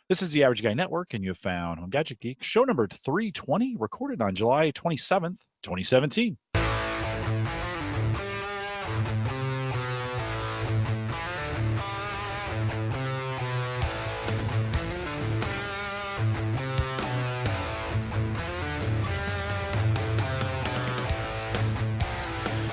This is the Average Guy Network, and you have found Home Gadget Geeks, show number 320, recorded on July 27th, 2017.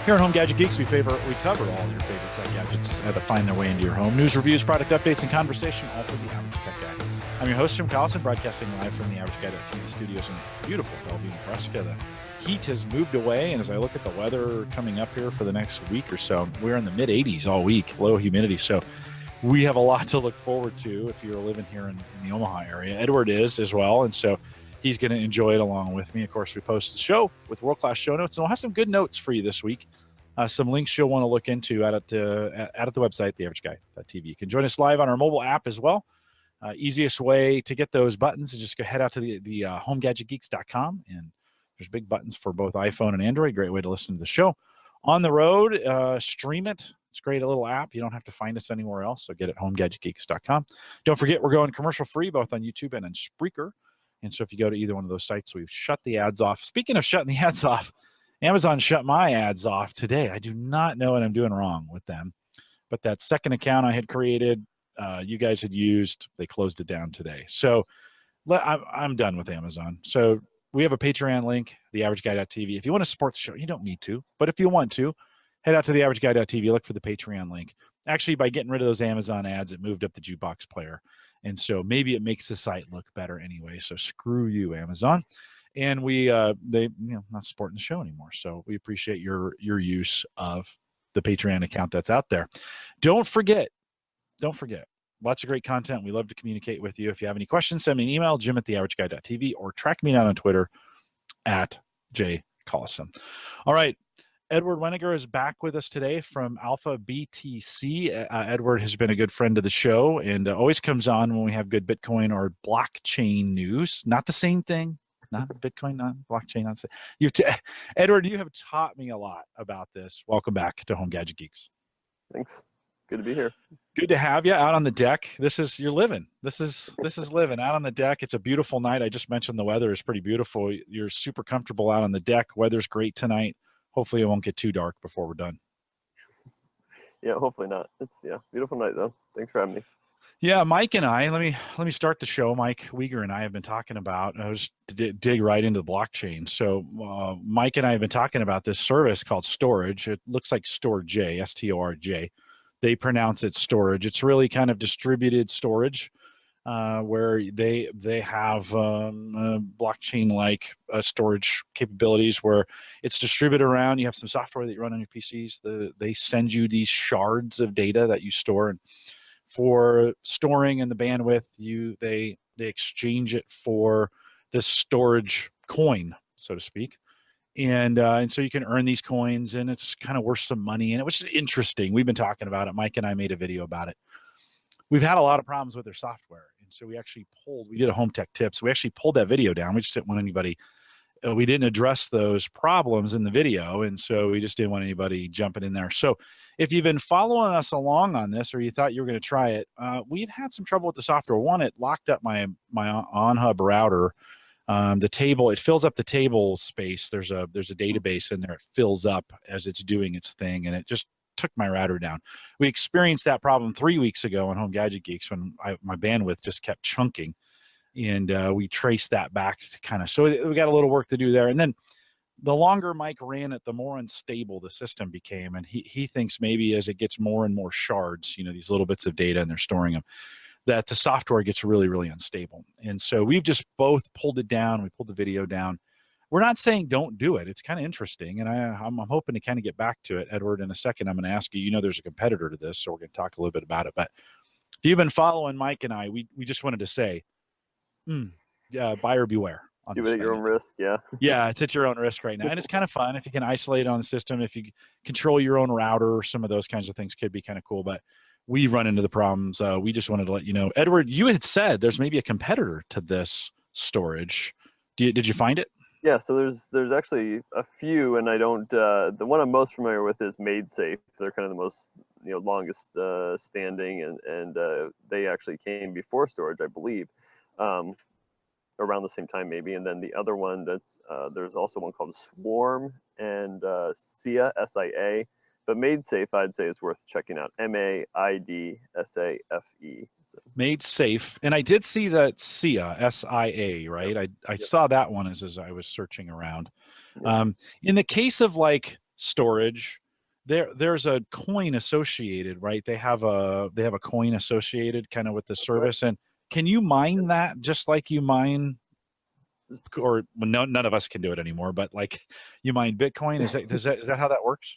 Here on Home Gadget Geeks, we cover all your favorite tech gadgets that find their way into your home. News, reviews, product updates, and conversation, all for the average tech guy. I'm your host, Jim Collison, broadcasting live from the Average Guy.TV studios in beautiful Bellevue, Nebraska. The heat has moved away, and as I look at the weather coming up here for the next week or so, we're in the mid-80s all week, low humidity. So we have a lot to look forward to if you're living here in the Omaha area. Edward is as well, and so he's going to enjoy it along with me. Of course, we post the show with world-class show notes, and we'll have some good notes for you this week. Some links you'll want to look into at the website, theaverageguy.tv. You can join us live on our mobile app as well. Easiest way to get those buttons is just go head out to the homegadgetgeeks.com, and there's big buttons for both iPhone and Android. Great way to listen to the show. On the road, stream it. It's great, a little app. You don't have to find us anywhere else, so get it homegadgetgeeks.com. Don't forget, we're going commercial-free both on YouTube and on Spreaker. And so if you go to either one of those sites, we've shut the ads off. Speaking of shutting the ads off, Amazon shut my ads off today. I do not know what I'm doing wrong with them. But that second account I had created, you guys had used, they closed it down today. So I'm done with Amazon. So we have a Patreon link, theaverageguy.tv. If you want to support the show, you don't need to. But if you want to, head out to theaverageguy.tv, look for the Patreon link. Actually, by getting rid of those Amazon ads, it moved up the jukebox player. And so maybe it makes the site look better anyway. So screw you, Amazon. And they not supporting the show anymore. So we appreciate your use of the Patreon account that's out there. Don't forget, lots of great content. We love to communicate with you. If you have any questions, send me an email, jim@theaverageguy.tv, or track me down on Twitter @jcollison. All right. Edward Weniger is back with us today from Alpha BTC. Edward has been a good friend of the show and always comes on when we have good Bitcoin or blockchain news. Not the same thing. Not Bitcoin, not blockchain. Not Edward, you have taught me a lot about this. Welcome back to Home Gadget Geeks. Thanks. Good to be here. Good to have you out on the deck. You're living. This is living out on the deck. It's a beautiful night. I just mentioned the weather is pretty beautiful. You're super comfortable out on the deck. Weather's great tonight. Hopefully it won't get too dark before we're done. Yeah, hopefully not. It's beautiful night though. Thanks for having me. Yeah, Mike and I, let me start the show. Mike Weniger and I have been talking about, I was to dig right into the blockchain. So Mike and I have been talking about this service called Storage. It looks like Storj, S-T-O-R-J. They pronounce it storage. It's really kind of distributed storage where they have blockchain-like storage capabilities where it's distributed around. You have some software that you run on your PCs. They send you these shards of data that you store, and for storing and the bandwidth, they exchange it for this storage coin, so to speak. And so you can earn these coins, and it's kind of worth some money in it, which is interesting. We've been talking about it. Mike and I made a video about it. We've had a lot of problems with their software. And so we did a home tech tips. We actually pulled that video down. We just didn't want anybody, we didn't address those problems in the video. And so we just didn't want anybody jumping in there. So if you've been following us along on this, or you thought you were going to try it, we've had some trouble with the software. One, it locked up my on-hub router. The table, it fills up the table space. There's a database in there. It fills up as it's doing its thing, and it just took my router down. We experienced that problem 3 weeks ago on Home Gadget Geeks when my bandwidth just kept chunking, and we traced that back to kind of, so we got a little work to do there. And then the longer Mike ran it, the more unstable the system became, and he thinks maybe as it gets more and more shards, these little bits of data, and they're storing them, that the software gets really, really unstable. And so we've just both pulled it down. We pulled the video down. We're not saying don't do it. It's kind of interesting, and I'm hoping to kind of get back to it. Edward, in a second, I'm going to ask you, there's a competitor to this, so we're going to talk a little bit about it. But if you've been following Mike and I, we just wanted to say, buyer beware. Do it at your own risk, yeah. Yeah, it's at your own risk right now. And it's kind of fun if you can isolate it on the system. If you control your own router, some of those kinds of things could be kind of cool. But we've run into the problems. We just wanted to let you know. Edward, you had said there's maybe a competitor to this storage. Did you find it? Yeah, so there's actually a few, and I don't. The one I'm most familiar with is MadeSafe. They're kind of the most longest standing, and they actually came before storage, I believe, um, around the same time maybe. And then the other one that's there's also one called Swarm and SIA, SIA. But MadeSafe, I'd say, is worth checking out. MaidSafe. So, Made safe. And I did see that SIA, SIA, right? yep, I yep, saw that one as I was searching around. yep. In the case of like storage, there's a coin associated, right? They have a coin associated kind of with the That's right. service. And can you mine Yep. that just like you mine, S- or well, no, none of us can do it anymore, but like you mine Bitcoin? Is that how that works?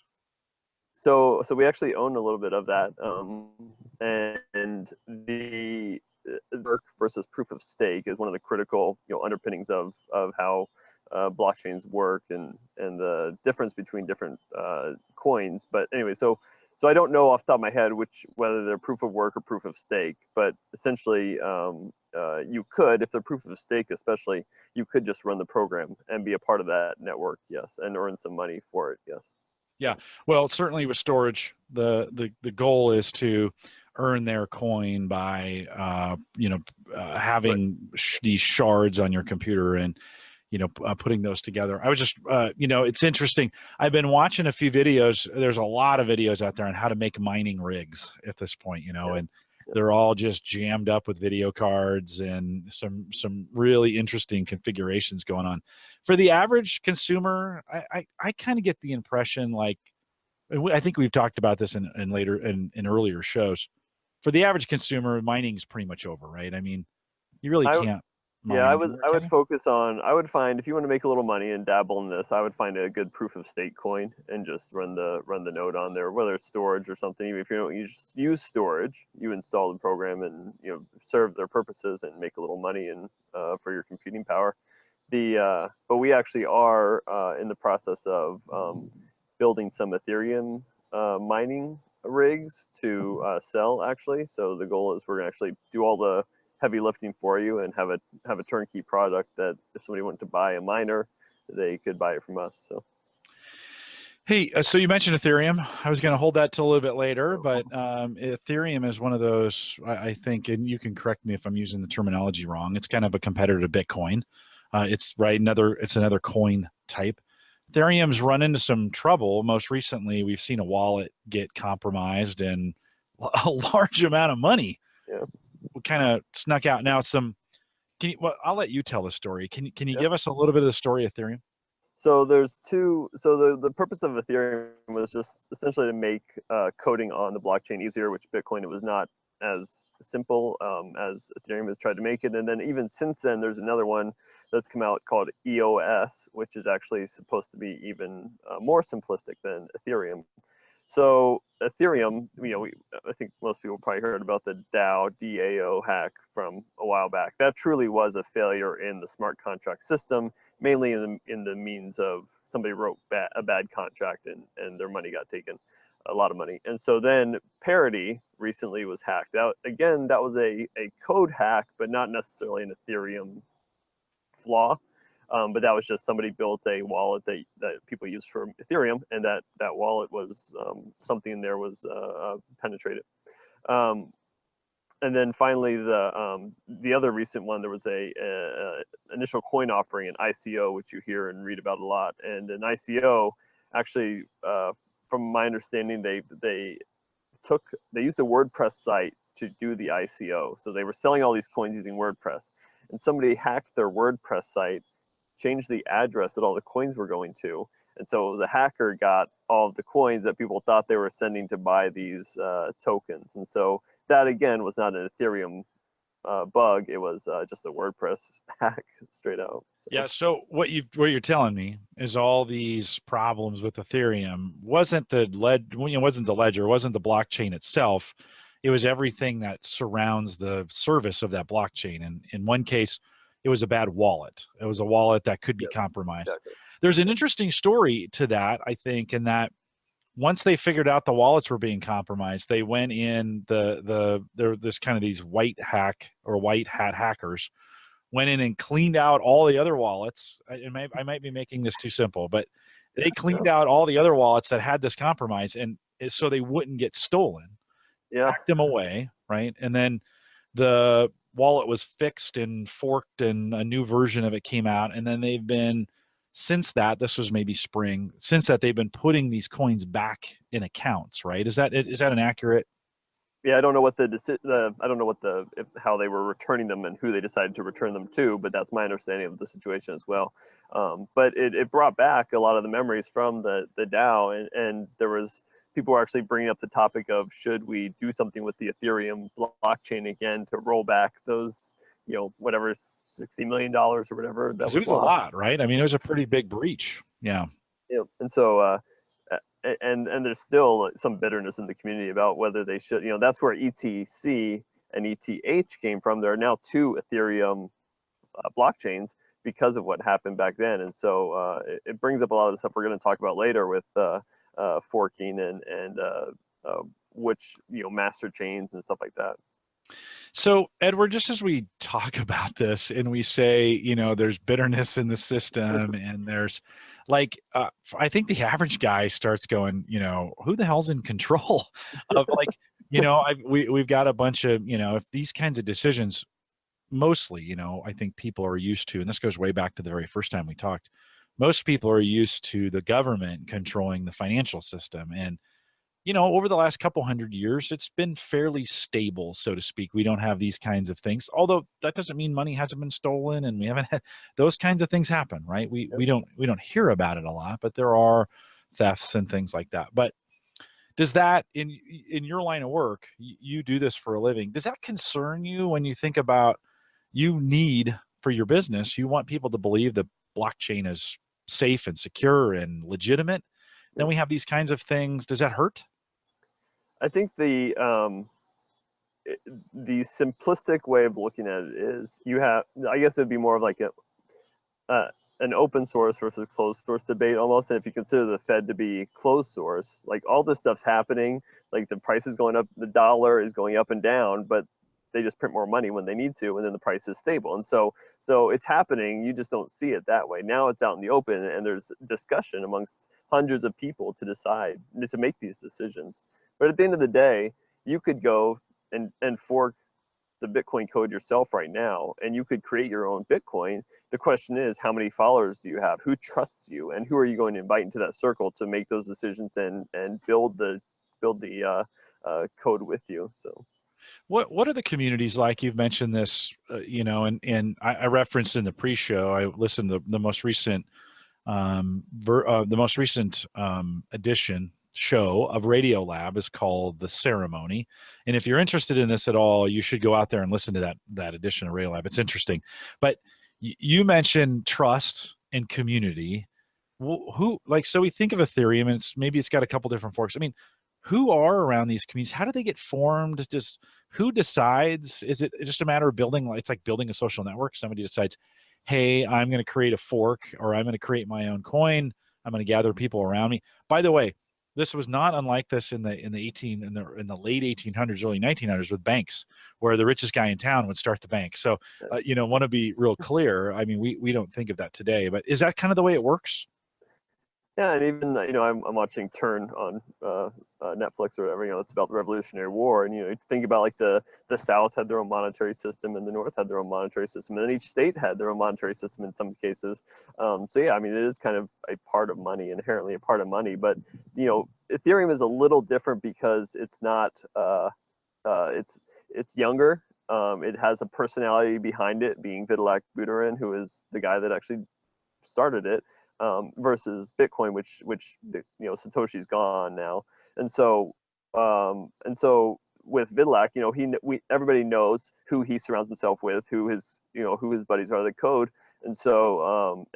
So we actually own a little bit of that, and the work versus proof of stake is one of the critical underpinnings of how blockchains work, and the difference between different coins. But anyway, so I don't know off the top of my head whether they're proof of work or proof of stake, but essentially you could, if they're proof of stake especially, you could just run the program and be a part of that network, yes, and earn some money for it, yes. Yeah. Well, certainly with storage, the goal is to earn their coin by Right. having these shards on your computer and putting those together. I was just it's interesting. I've been watching a few videos. There's a lot of videos out there on how to make mining rigs at this point, Yeah. and Yeah. they're all just jammed up with video cards and some really interesting configurations going on. For the average consumer, I kind of get the impression, like, I think we've talked about this in earlier shows. For the average consumer, mining is pretty much over, right? I mean, you really I can't Yeah, mine I would anymore, I can would you? focus on I would find if you want to make a little money and dabble in this, I would find a good proof of stake coin and just run the node on there, whether it's storage or something. Even if you don't use storage, you install the program and serve their purposes and make a little money and for your computing power. But we actually are in the process of building some Ethereum mining rigs to sell actually. So the goal is we're gonna actually do all the heavy lifting for you and have a turnkey product that if somebody wanted to buy a miner, they could buy it from us. So Hey, so you mentioned Ethereum. I was going to hold that till a little bit later, but Ethereum is one of those, I think, and you can correct me if I'm using the terminology wrong. It's kind of a competitor to Bitcoin. It's right it's another coin type. Ethereum's run into some trouble. Most recently, we've seen a wallet get compromised and a large amount of money yeah, kind of snuck out. Now, well, I'll let you tell the story. Can you yeah. give us a little bit of the story of Ethereum? So there's two. So the purpose of Ethereum was just essentially to make coding on the blockchain easier, which Bitcoin it was not as simple as Ethereum has tried to make it. And then even since then, there's another one that's come out called EOS, which is actually supposed to be even more simplistic than Ethereum. So Ethereum, I think most people probably heard about the DAO hack from a while back. That truly was a failure in the smart contract system, mainly in the means of somebody wrote a bad contract and their money got taken, a lot of money. And so then Parity recently was hacked out. Again, that was a code hack, but not necessarily an Ethereum flaw. But that was just somebody built a wallet that people use for Ethereum, and that wallet was something in there was penetrated. Um, and then finally, the other recent one, there was a initial coin offering, an ICO, which you hear and read about a lot. And an ICO, actually, from my understanding, they used a WordPress site to do the ICO. So they were selling all these coins using WordPress, and somebody hacked their WordPress site, changed the address that all the coins were going to. And so the hacker got all of the coins that people thought they were sending to buy these tokens. And so that, again, was not an Ethereum bug. It was just a WordPress hack straight out. Yeah. So, So what you're telling me is all these problems with Ethereum wasn't the wasn't the ledger, wasn't the blockchain itself. It was everything that surrounds the service of that blockchain. And in one case, it was a bad wallet. It was a wallet that could be yes, compromised. exactly. There's an interesting story to that, I think, in that once they figured out the wallets were being compromised, they went in there this kind of these white hat hackers went in and cleaned out all the other wallets. I might be making this too simple, but they cleaned out all the other wallets that had this compromise, and so they wouldn't get stolen. Yeah. Packed them away, right? And then the wallet was fixed and forked, and a new version of it came out. And then they've been, since that, this was maybe spring, since that they've been putting these coins back in accounts, right? Is that an accurate? Yeah, I don't know what I don't know what how they were returning them and who they decided to return them to, but that's my understanding of the situation as well. But it brought back a lot of the memories from the DAO, and there was people were actually bringing up the topic of, should we do something with the Ethereum blockchain again to roll back those, whatever, $60 million or whatever that was It was lost. a lot, right? I mean, it was a pretty big breach. Yeah. And so and there's still some bitterness in the community about whether they should, that's where ETC and ETH came from. There are now two Ethereum blockchains because of what happened back then. And so it brings up a lot of the stuff we're going to talk about later with forking and which, master chains and stuff like that. So, Edward, just as we talk about this and we say, there's bitterness in the system, and there's I think the average guy starts going, who the hell's in control of we've got a bunch of, if these kinds of decisions, mostly, I think people are used to, and this goes way back to the very first time we talked, most people are used to the government controlling the financial system. And over the last couple hundred years, it's been fairly stable, so to speak. We don't have these kinds of things, although that doesn't mean money hasn't been stolen, and we haven't had those kinds of things happen, right? We don't hear about it a lot, but there are thefts and things like that. But does that, in your line of work, you do this for a living, does that concern you when you think about, you need for your business, you want people to believe that blockchain is safe and secure and legitimate? Then we have these kinds of things. Does that hurt? I think the simplistic way of looking at it is, I guess it'd be more of like an open source versus closed source debate almost. And if you consider the Fed to be closed source, like all this stuff's happening, like the price is going up, the dollar is going up and down, but they just print more money when they need to, and then the price is stable. And so it's happening, you just don't see it that way. Now it's out in the open, and there's discussion amongst hundreds of people to decide, to make these decisions. But at the end of the day, you could go and fork the Bitcoin code yourself right now, and you could create your own Bitcoin. The question is, how many followers do you have? Who trusts you? And who are you going to invite into that circle to make those decisions and build the code with you? So what are the communities like? You've mentioned this, and I referenced in the pre-show, I listened to the most recent edition show of Radio Lab is called The Ceremony. And if you're interested in this at all, you should go out there and listen to that edition of Radio Lab. It's interesting. But you mentioned trust and community. So we think of Ethereum, and maybe it's got a couple different forks. I mean, who are around these communities? How do they get formed? Just who decides? Is it just a matter of building? It's like building a social network. Somebody decides, hey, I'm going to create a fork, or I'm going to create my own coin. I'm going to gather people around me. By the way, this was not unlike this in the late 1800s, early 1900s with banks, where the richest guy in town would start the bank. So, want to be real clear. I mean, we don't think of that today, but is that kind of the way it works? Yeah, and even I'm watching Turn on Netflix or whatever. It's about the Revolutionary War, and you think about like the South had their own monetary system, and the North had their own monetary system, and then each state had their own monetary system in some cases. So yeah, I mean, it is kind of a part of money, inherently a part of money. But Ethereum is a little different because it's not it's younger. It has a personality behind it, being Vitalik Buterin, who is the guy that actually started it. Versus Bitcoin, which Satoshi's gone now, and so with Vitalik, everybody knows who he surrounds himself with, who his buddies are, the code, and so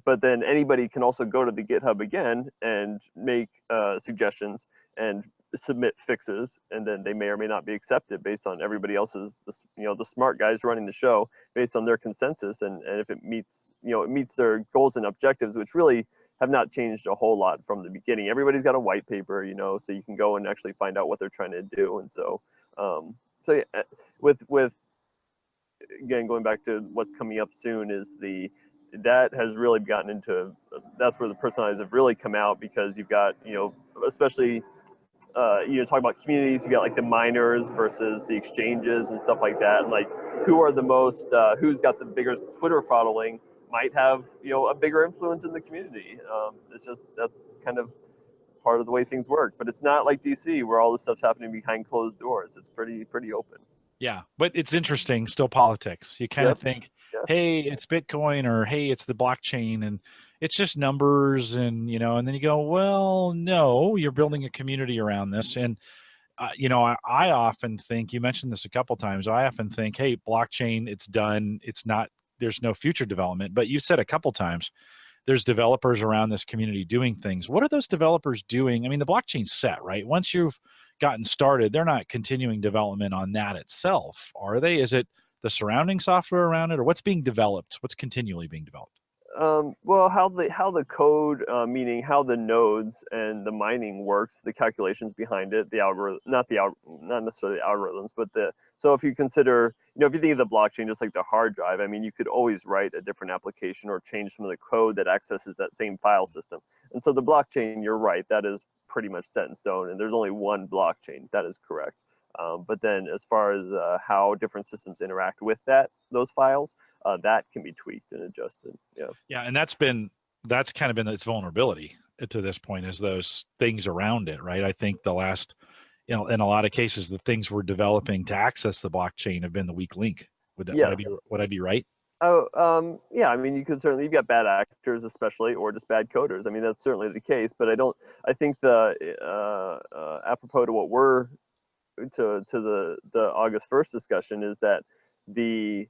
but then anybody can also go to the GitHub again and make suggestions and submit fixes, and then they may or may not be accepted based on everybody else's, the smart guys running the show, based on their consensus, and if it meets their goals and objectives, which really have not changed a whole lot from the beginning. Everybody's got a white paper, so you can go and actually find out what they're trying to do. And so yeah, with again, going back to what's coming up soon, is that has really gotten into, that's where the personalized have really come out, because you've got, especially, talk about communities, you got like the miners versus the exchanges and stuff like that. And like, who are the most, who's got the biggest Twitter following might have, a bigger influence in the community. That's kind of part of the way things work. But it's not like DC where all this stuff's happening behind closed doors. It's pretty open. Yeah, but it's interesting, still politics. You kind of think, hey, it's Bitcoin, or hey, it's the blockchain, and it's just numbers, and and then you go, well, no, you're building a community around this. And I often think, you mentioned this a couple times, I often think, hey, blockchain, it's done, it's not, there's no future development. But you said a couple times, there's developers around this community doing things. What are those developers doing? I mean, the blockchain's set, right? Once you've gotten started, they're not continuing development on that itself, are they? Is it the surrounding software around it, or what's being developed? What's continually being developed? Well, how the code, meaning how the nodes and the mining works, the calculations behind it, the algorithm, not necessarily the algorithms, but so if you consider, if you think of the blockchain just like the hard drive, I mean, you could always write a different application or change some of the code that accesses that same file system. And so the blockchain, you're right, that is pretty much set in stone, and there's only one blockchain. That is correct. But then as far as how different systems interact with those files, that can be tweaked and adjusted. Yeah, and that's kind of been its vulnerability to this point, is those things around it, right? I think the last, in a lot of cases, the things we're developing to access the blockchain have been the weak link. Would I be right? Oh, yeah. I mean, you've got bad actors, especially, or just bad coders. I mean, that's certainly the case. But I think apropos to what we're to the August 1st discussion is that there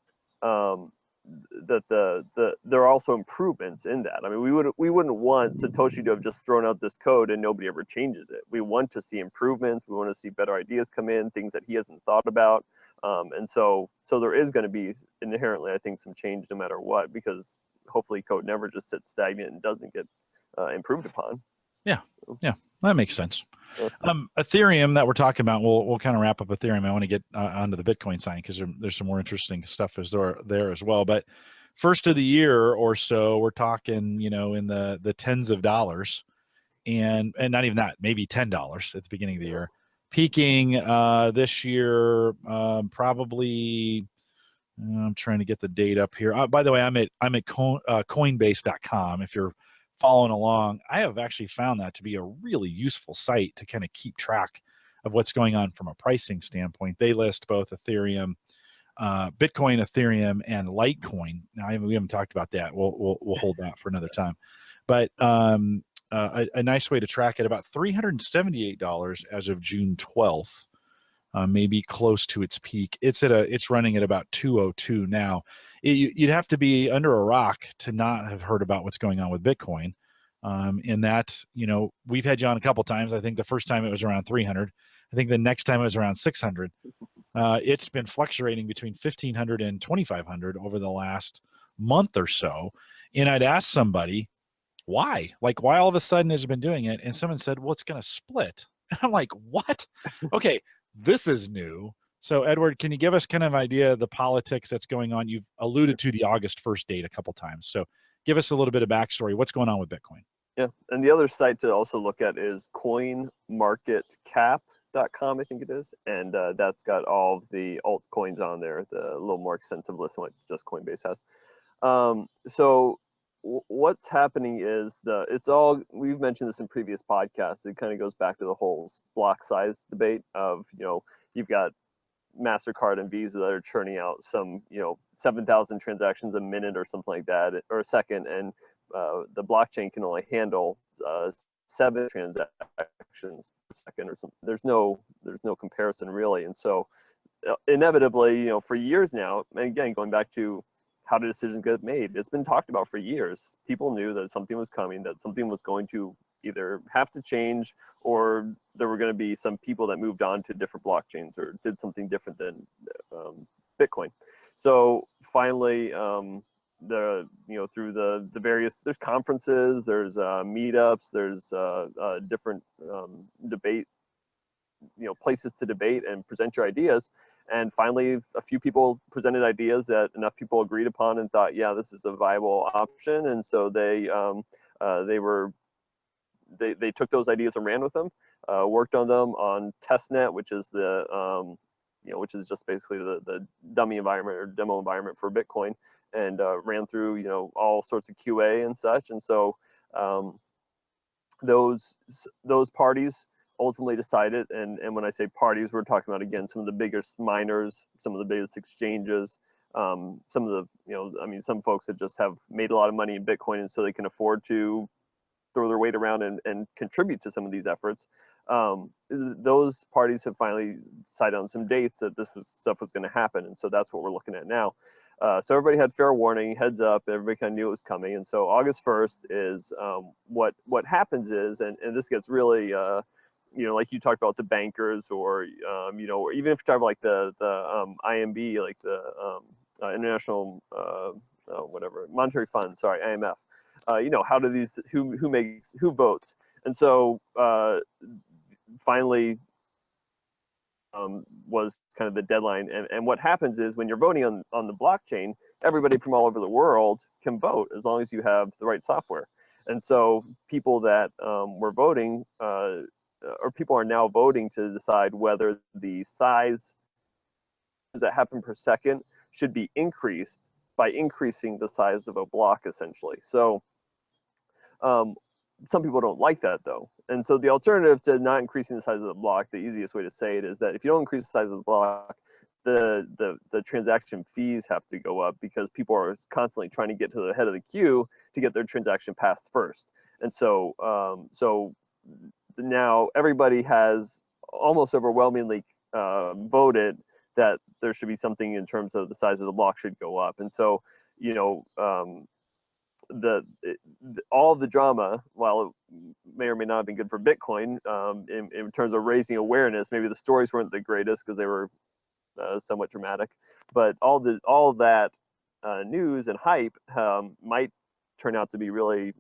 are also improvements in that. I mean, we wouldn't want Satoshi to have just thrown out this code and nobody ever changes it. We want to see improvements. We want to see better ideas come in, things that he hasn't thought about. And so there is going to be inherently, I think, some change no matter what, because hopefully code never just sits stagnant and doesn't get improved upon. Yeah, that makes sense. Ethereum that we're talking about, we'll kind of wrap up Ethereum. I want to get onto the Bitcoin side, because there's some more interesting stuff there as well. But first of the year or so, we're talking, in the tens of dollars, and not even that, maybe $10 at the beginning of the year, peaking this year probably. I'm trying to get the date up here. By the way, I'm at Coinbase.com. If you're following along, I have actually found that to be a really useful site to kind of keep track of what's going on from a pricing standpoint. They list both Ethereum, Bitcoin, Ethereum, and Litecoin. Now, we haven't talked about that. We'll hold that for another time. But a nice way to track it, about $378 as of June 12th. Maybe close to its peak. It's running at about 202 now. You'd have to be under a rock to not have heard about what's going on with Bitcoin. And that, we've had you on a couple times. I think the first time it was around 300. I think the next time it was around 600. It's been fluctuating between 1,500 and 2,500 over the last month or so. And I'd asked somebody, why? Like, why all of a sudden has it been doing it? And someone said, well, it's going to split. And I'm like, what? Okay. This is new. So, Edward, can you give us kind of an idea of the politics that's going on? You've alluded to the August 1st date a couple times. So give us a little bit of backstory. What's going on with Bitcoin? Yeah, and the other site to also look at is coinmarketcap.com, I think it is. And that's got all of the altcoins on there, the little more extensive list than what just Coinbase has. So what's happening is we've mentioned this in previous podcasts. It kind of goes back to the whole block size debate of, you've got MasterCard and Visa that are churning out some, 7,000 transactions a minute or something like that, or a second. And the blockchain can only handle 7 transactions per second or something. There's no comparison really. And so inevitably, for years now, and again, going back to how do decisions get made? It's been talked about for years. People knew that something was coming, that something was going to either have to change, or there were going to be some people that moved on to different blockchains or did something different than Bitcoin. So finally, through the various, there's conferences, there's meetups, there's different debate, places to debate and present your ideas. And finally, a few people presented ideas that enough people agreed upon and thought, yeah, this is a viable option. And so they took those ideas and ran with them, worked on them on testnet, which is which is just basically the dummy environment or demo environment for Bitcoin, and ran through all sorts of QA and such. And so those parties ultimately decided, and when I say parties, we're talking about, again, some of the biggest miners, some of the biggest exchanges, some of the some folks that just have made a lot of money in Bitcoin, and so they can afford to throw their weight around and contribute to some of these efforts. Those parties have finally decided on some dates that stuff was going to happen, and so that's what we're looking at now. So everybody had fair warning, heads up, everybody kind of knew it was coming. And so August 1st is what happens is, and this gets really, like you talked about the bankers, or, or even if you talk about like the IMB, like the International, Monetary Fund, sorry, IMF. How do these, who votes? And so finally, was kind of the deadline. And what happens is, when you're voting on the blockchain, everybody from all over the world can vote as long as you have the right software. And so people that were voting, or people are now voting to decide whether the size that happen per second should be increased by increasing the size of a block, essentially. So some people don't like that, though. And so the alternative to not increasing the size of the block, the easiest way to say it is that if you don't increase the size of the block, the transaction fees have to go up, because people are constantly trying to get to the head of the queue to get their transaction passed first. And so now everybody has almost overwhelmingly voted that there should be something in terms of the size of the block should go up. And so, all the drama, while it may or may not have been good for Bitcoin, in terms of raising awareness, maybe the stories weren't the greatest because they were somewhat dramatic, but all that news and hype might turn out to be really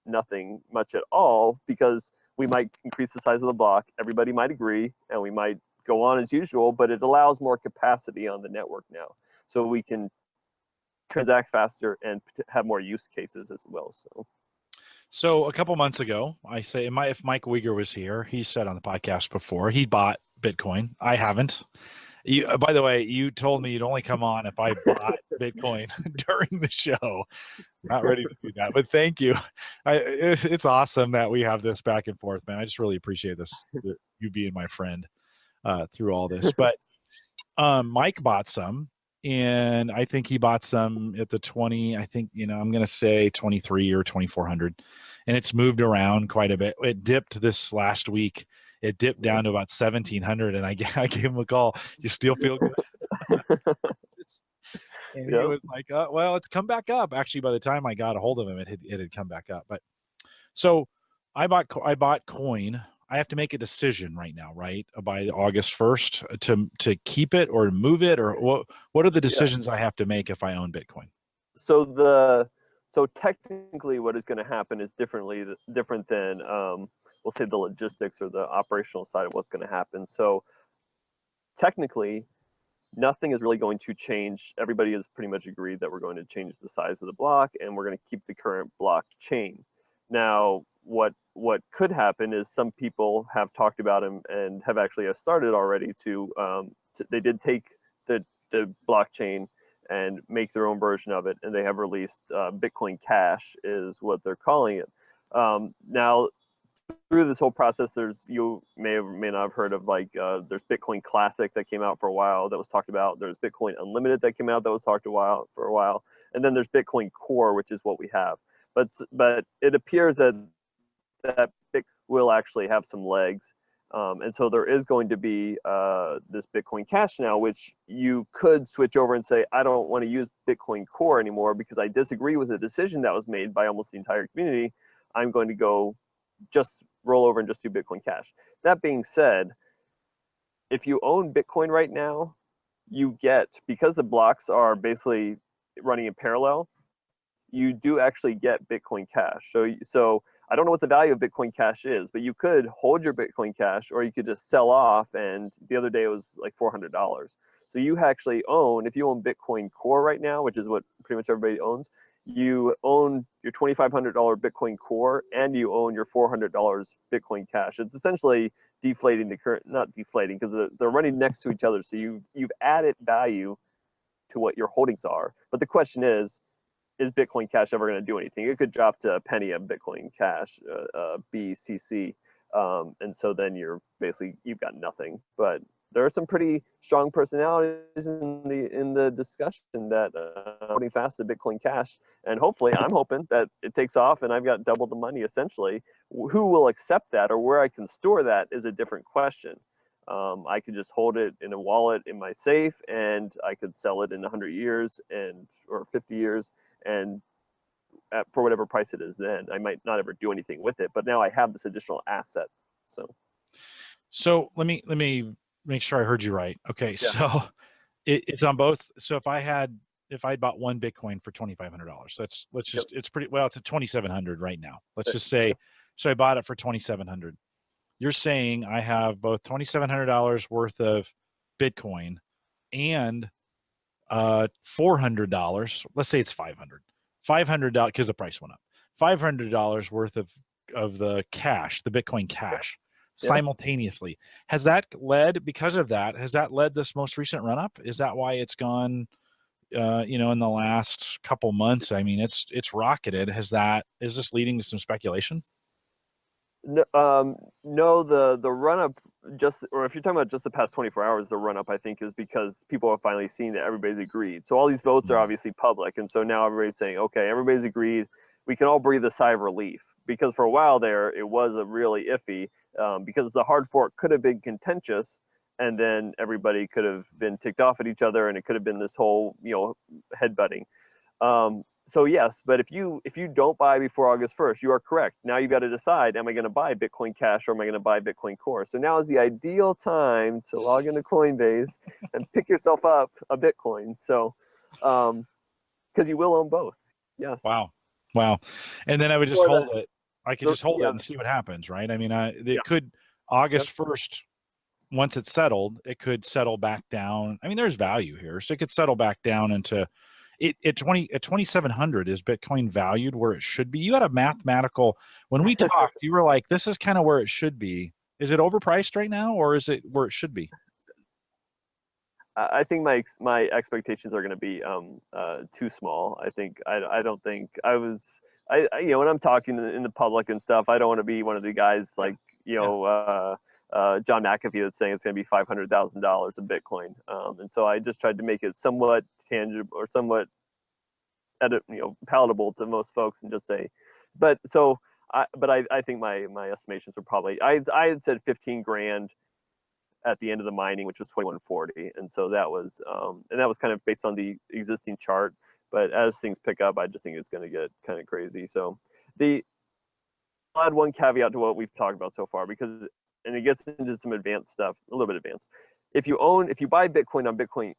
nothing much at all, because we might increase the size of the block, everybody might agree, and we might go on as usual, but it allows more capacity on the network now, so we can transact faster and have more use cases as well. So a couple months ago, if Mike Weniger was here, he said on the podcast before, he bought Bitcoin. I haven't. By the way, you told me you'd only come on if I bought Bitcoin during the show. Not ready to do that, but thank you. It's awesome that we have this back and forth, man. I just really appreciate this, you being my friend through all this. But Mike bought some, and I think he bought some at the 20, I think, I'm going to say 23 or 2,400, and it's moved around quite a bit. It dipped this last week. It dipped down to about 1,700, and I gave him a call. You still feel good? And he was like, well, it's come back up. Actually, by the time I got a hold of him, it had come back up. But so I bought coin. I have to make a decision right now, right, by August 1st to keep it or move it, or what are the decisions I have to make if I own Bitcoin? So technically, what is going to happen is different than we'll say the logistics or the operational side of what's going to happen. So technically, nothing is really going to change. Everybody has pretty much agreed that we're going to change the size of the block, and we're going to keep the current blockchain. Now, what could happen is some people have talked about and have actually started already they did take the blockchain and make their own version of it, and they have released Bitcoin Cash is what they're calling it. Now, through this whole process, you may or may not have heard of, like, there's Bitcoin Classic that came out for a while that was talked about. There's Bitcoin Unlimited that came out that was talked for a while, and then there's Bitcoin Core, which is what we have. But it appears that Bitcoin will actually have some legs, and so there is going to be this Bitcoin Cash now, which you could switch over and say, I don't want to use Bitcoin Core anymore because I disagree with the decision that was made by almost the entire community. I'm going to go just roll over and just do Bitcoin Cash. That being said, if you own Bitcoin right now, you get, because the blocks are basically running in parallel, you do actually get Bitcoin Cash. So I don't know what the value of Bitcoin Cash is, but you could hold your Bitcoin Cash, or you could just sell off. And the other day it was like $400. So you actually own, if you own Bitcoin Core right now, which is what pretty much everybody owns, you own your $2,500 Bitcoin Core and you own your $400 Bitcoin Cash. It's essentially deflating the current, not deflating, because they're running next to each other. So you've added value to what your holdings are. But the question is Bitcoin Cash ever going to do anything? It could drop to a penny of Bitcoin Cash, BCC, and so then you've got nothing. But there are some pretty strong personalities in the discussion that holding fast to Bitcoin Cash, and hopefully, I'm hoping that it takes off, and I've got double the money essentially. Who will accept that, or where I can store that, is a different question. I could just hold it in a wallet in my safe, and I could sell it in 100 years or 50 years, and for whatever price it is then. I might not ever do anything with it, but now I have this additional asset. So let me make sure I heard you right. Okay, yeah. So it's on both. So if I bought one Bitcoin for $2,500, let's just it's pretty well. It's at 2,700 right now. Let's just say, so I bought it for 2,700. You're saying I have both $2,700 worth of Bitcoin and $400. Let's say it's $500 because the price went up. $500 worth of the cash, the Bitcoin cash, simultaneously. Has that led this most recent run up? Is that why it's gone? In the last couple months, I mean, it's rocketed. Is this leading to some speculation? No, the run up, or if you're talking about just the past 24 hours, the run up, I think, is because people have finally seen that everybody's agreed. So all these votes are obviously public, and so now everybody's saying, okay, everybody's agreed. We can all breathe a sigh of relief, because for a while there, it was a really iffy, because the hard fork could have been contentious, and then everybody could have been ticked off at each other, and it could have been this whole headbutting. So yes, but if you don't buy before August 1st, you are correct. Now you've got to decide, am I going to buy Bitcoin Cash or am I going to buy Bitcoin Core? So now is the ideal time to log into Coinbase and pick yourself up a Bitcoin. So, because you will own both. Yes. Wow. And then I would just hold it. I could just hold it and see what happens, right? I mean, it could August 1st, once it's settled, it could settle back down. I mean, there's value here. So it could settle back down into at 2,700 is Bitcoin valued where it should be. You had a mathematical, when we talked, you were like, this is kind of where it should be. Is it overpriced right now, or is it where it should be? I think my expectations are going to be too small. I think I don't think when I'm talking in the public and stuff, I don't want to be one of the guys like John McAfee that's saying it's going to be $500,000 in Bitcoin, and so I just tried to make it somewhat tangible or somewhat palatable to most folks, and just say, but I think my estimations were probably I had said 15 grand at the end of the mining, which was 2140, and so that was kind of based on the existing chart. But as things pick up, I just think it's going to get kind of crazy. So I'll add one caveat to what we've talked about so far, because and it gets into some advanced stuff, a little bit advanced. If you buy Bitcoin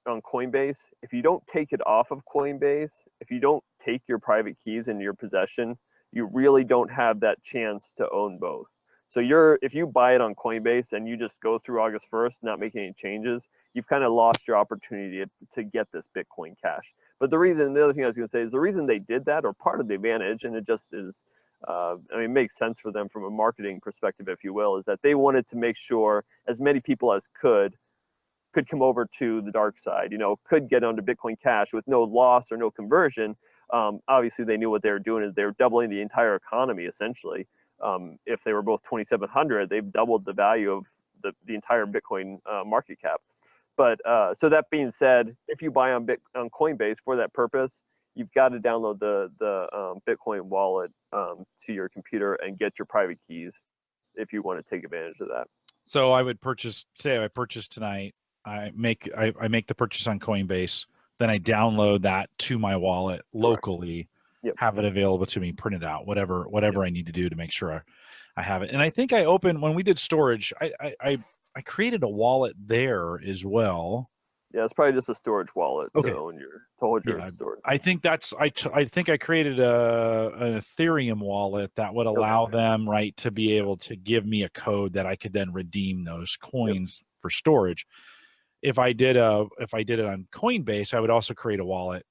on Coinbase, if you don't take it off of Coinbase, if you don't take your private keys into your possession, you really don't have that chance to own both. So if you buy it on Coinbase and you just go through August 1st, not making any changes, you've kind of lost your opportunity to get this Bitcoin Cash. But the other thing I was going to say is the reason they did that, or part of the advantage, and it just is, it makes sense for them from a marketing perspective, if you will, is that they wanted to make sure as many people as could come over to the dark side, could get onto Bitcoin Cash with no loss or no conversion. Obviously, they knew what they were doing is they were doubling the entire economy, essentially. If they were both 2,700, they've doubled the value of the entire Bitcoin market cap. But so that being said, if you buy on Coinbase for that purpose, you've got to download the Bitcoin wallet to your computer and get your private keys if you want to take advantage of that. So I would purchase tonight. I make the purchase on Coinbase, then I download that to my wallet locally. Yep. Have it available to me, print it out, whatever I need to do to make sure I have it. And I think I opened, when we did storage, I created a wallet there as well. Yeah, it's probably just a storage wallet to hold your storage. I think I think I created an Ethereum wallet that would allow them to be able to give me a code that I could then redeem those coins for storage. if I did it on Coinbase, I would also create a wallet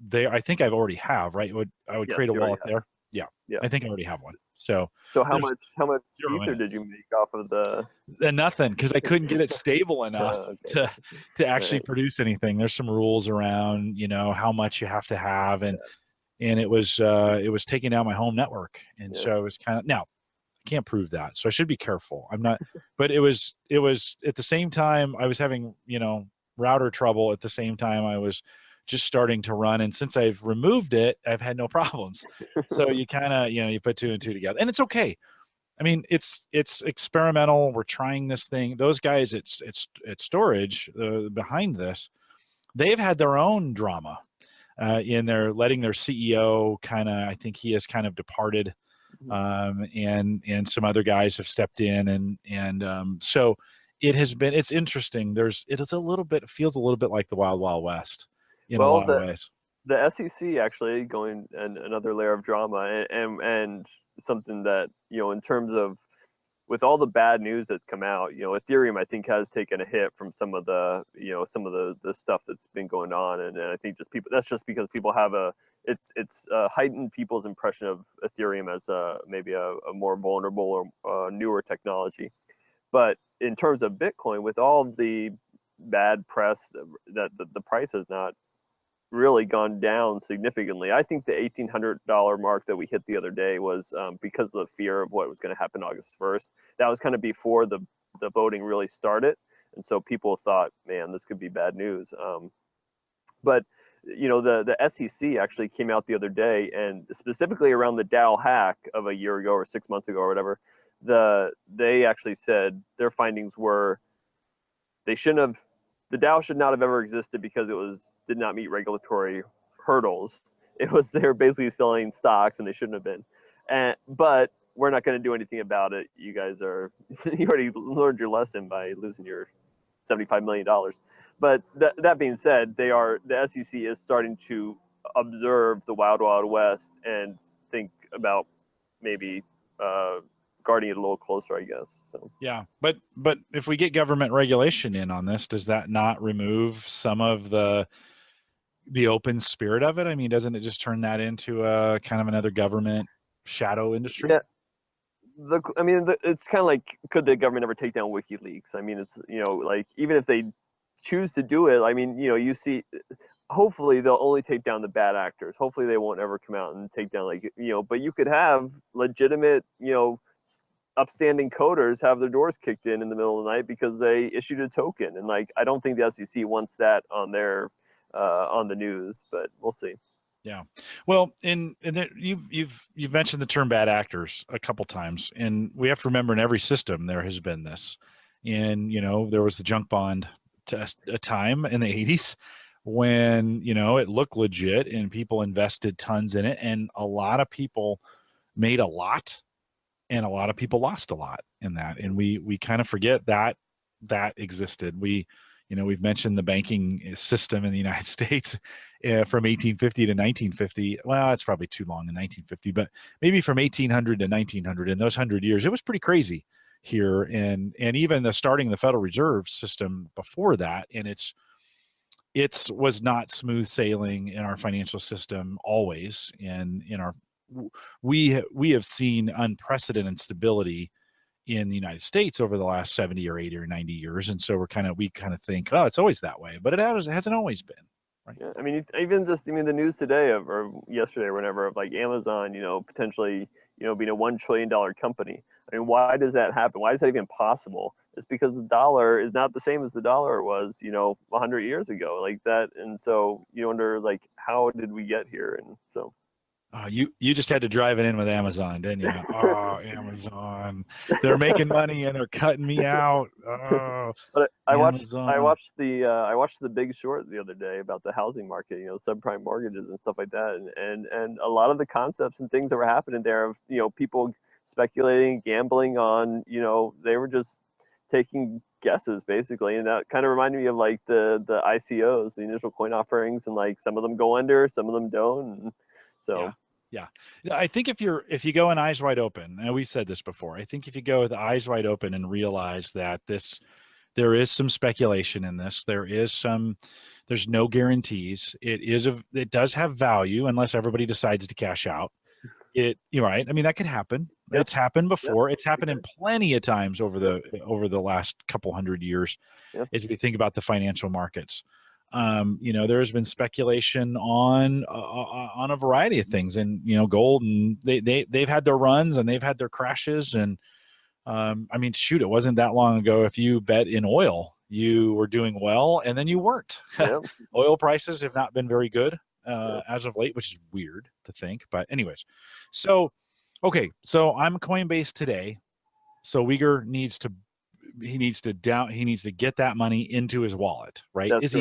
there. I think I've already have, right? I would create Yes, a you already wallet have. there. Yeah. Yeah. I think I already have one. So So there's how much zero in ether it. did you make off of the? Nothing, because I couldn't get it stable enough Okay, to all actually right. produce anything. There's some rules around, how much you have to have, and Yeah, it was taking down my home network, and yeah. so it was kind of now I can't prove that, so I should be careful. I'm not, but it was at the same time I was having router trouble. At the same time I was just starting to run, and since I've removed it, I've had no problems. So you kind of you put two and two together, and it's okay. I mean, it's experimental. We're trying this thing. Those guys, it's storage behind this. They've had their own drama in their letting their CEO kind of. I think he has kind of departed, and some other guys have stepped in, and so it has been. It's interesting. It is a little bit. It feels a little bit like the Wild Wild West in a Well, lot of ways. the SEC actually going and another layer of drama, and something that in terms of with all the bad news that's come out, Ethereum I think has taken a hit from some of the stuff that's been going on, and I think that's just because people have it's heightened people's impression of Ethereum as maybe a more vulnerable or newer technology. But in terms of Bitcoin, with all the bad press that the price has not really gone down significantly. I think the $1,800 mark that we hit the other day was because of the fear of what was going to happen August 1st. That was kind of before the voting really started, and so people thought, man, this could be bad news. But the SEC actually came out the other day, and specifically around the Dow hack of a year ago or 6 months ago or whatever, they actually said their findings were they shouldn't have the Dow should not have ever existed because did not meet regulatory hurdles. It was they were basically selling stocks and they shouldn't have been. But we're not going to do anything about it. You guys are you already learned your lesson by losing your $75 million. But that being said, the SEC is starting to observe the Wild Wild West and think about maybe guarding it a little closer, I guess. So Yeah, but if we get government regulation in on this, does that not remove some of the open spirit of it? I mean, doesn't it just turn that into a kind of another government shadow industry? yeah, it's kind of like, could the government ever take down WikiLeaks? I mean, it's like even if they choose to do it, I mean, you see, hopefully they'll only take down the bad actors. Hopefully they won't ever come out and take down but you could have legitimate, upstanding coders have their doors kicked in the middle of the night because they issued a token, and I don't think the SEC wants that on their on the news, but we'll see. Yeah. Well, and you've mentioned the term bad actors a couple times, and we have to remember in every system there has been this. And there was the junk bond test a time in the 80s when it looked legit and people invested tons in it, and a lot of people made a lot and a lot of people lost a lot in that, and we kind of forget that existed. We've mentioned the banking system in the United States from 1850 to 1950. Well, it's probably too long in 1950, but maybe from 1800 to 1900. In those 100 years, it was pretty crazy here, and even the starting the Federal Reserve system before that, and it's was not smooth sailing in our financial system always, and in our we have seen unprecedented stability in the United States over the last 70 or 80 or 90 years. And so we kind of think, oh, it's always that way, but it hasn't always been. Right. Yeah, I mean, even the news today or yesterday or whenever of like Amazon, potentially, being a $1 trillion company. I mean, why does that happen? Why is that even possible? It's because the dollar is not the same as the dollar was, 100 years ago, like that. And so you wonder, like, how did we get here? And so. You just had to drive it in with Amazon, didn't you? Oh, Amazon, they're making money and they're cutting me out. Oh, but Amazon. I watched the Big Short the other day about the housing market, subprime mortgages and stuff like that, and a lot of the concepts and things that were happening there of people speculating, gambling on, they were just taking guesses basically, and that kind of reminded me of like the ICOs, the initial coin offerings, and like some of them go under, some of them don't. And so yeah. I think if you go in eyes wide open, and we've said this before, I think if you go with eyes wide open and realize that this there is some speculation in this. There's no guarantees. It does have value unless everybody decides to cash out. You're right. I mean, that could happen. Yep. It's happened before. Yep. It's happened in plenty of times over the last couple hundred years. Yep. As we think about the financial markets. There's been speculation on a variety of things, and gold, and they've had their runs and they've had their crashes, and I mean, shoot, it wasn't that long ago. If you bet in oil, you were doing well, and then you weren't. Yep. Oil prices have not been very good as of late, which is weird to think, but anyways. So, okay, so I'm Coinbase today. So Wieger needs to get that money into his wallet, right? That's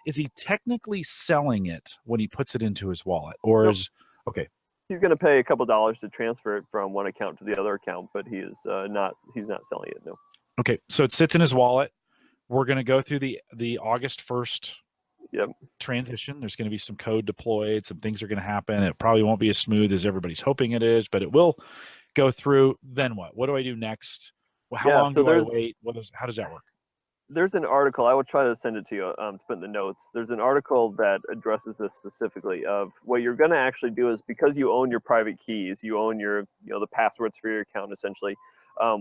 Is he technically selling it when he puts it into his wallet, or okay? He's going to pay a couple dollars to transfer it from one account to the other account, but he's not selling it. No. Okay, so it sits in his wallet. We're going to go through the August 1st transition. There's going to be some code deployed. Some things are going to happen. It probably won't be as smooth as everybody's hoping it is, but it will go through. Then what? What do I do next? Well, how long do I wait? How does that work? There's an article. I will try to send it to you to put in the notes. There's an article that addresses this specifically. Of what you're going to actually do is, because you own your private keys, you own your the passwords for your account essentially.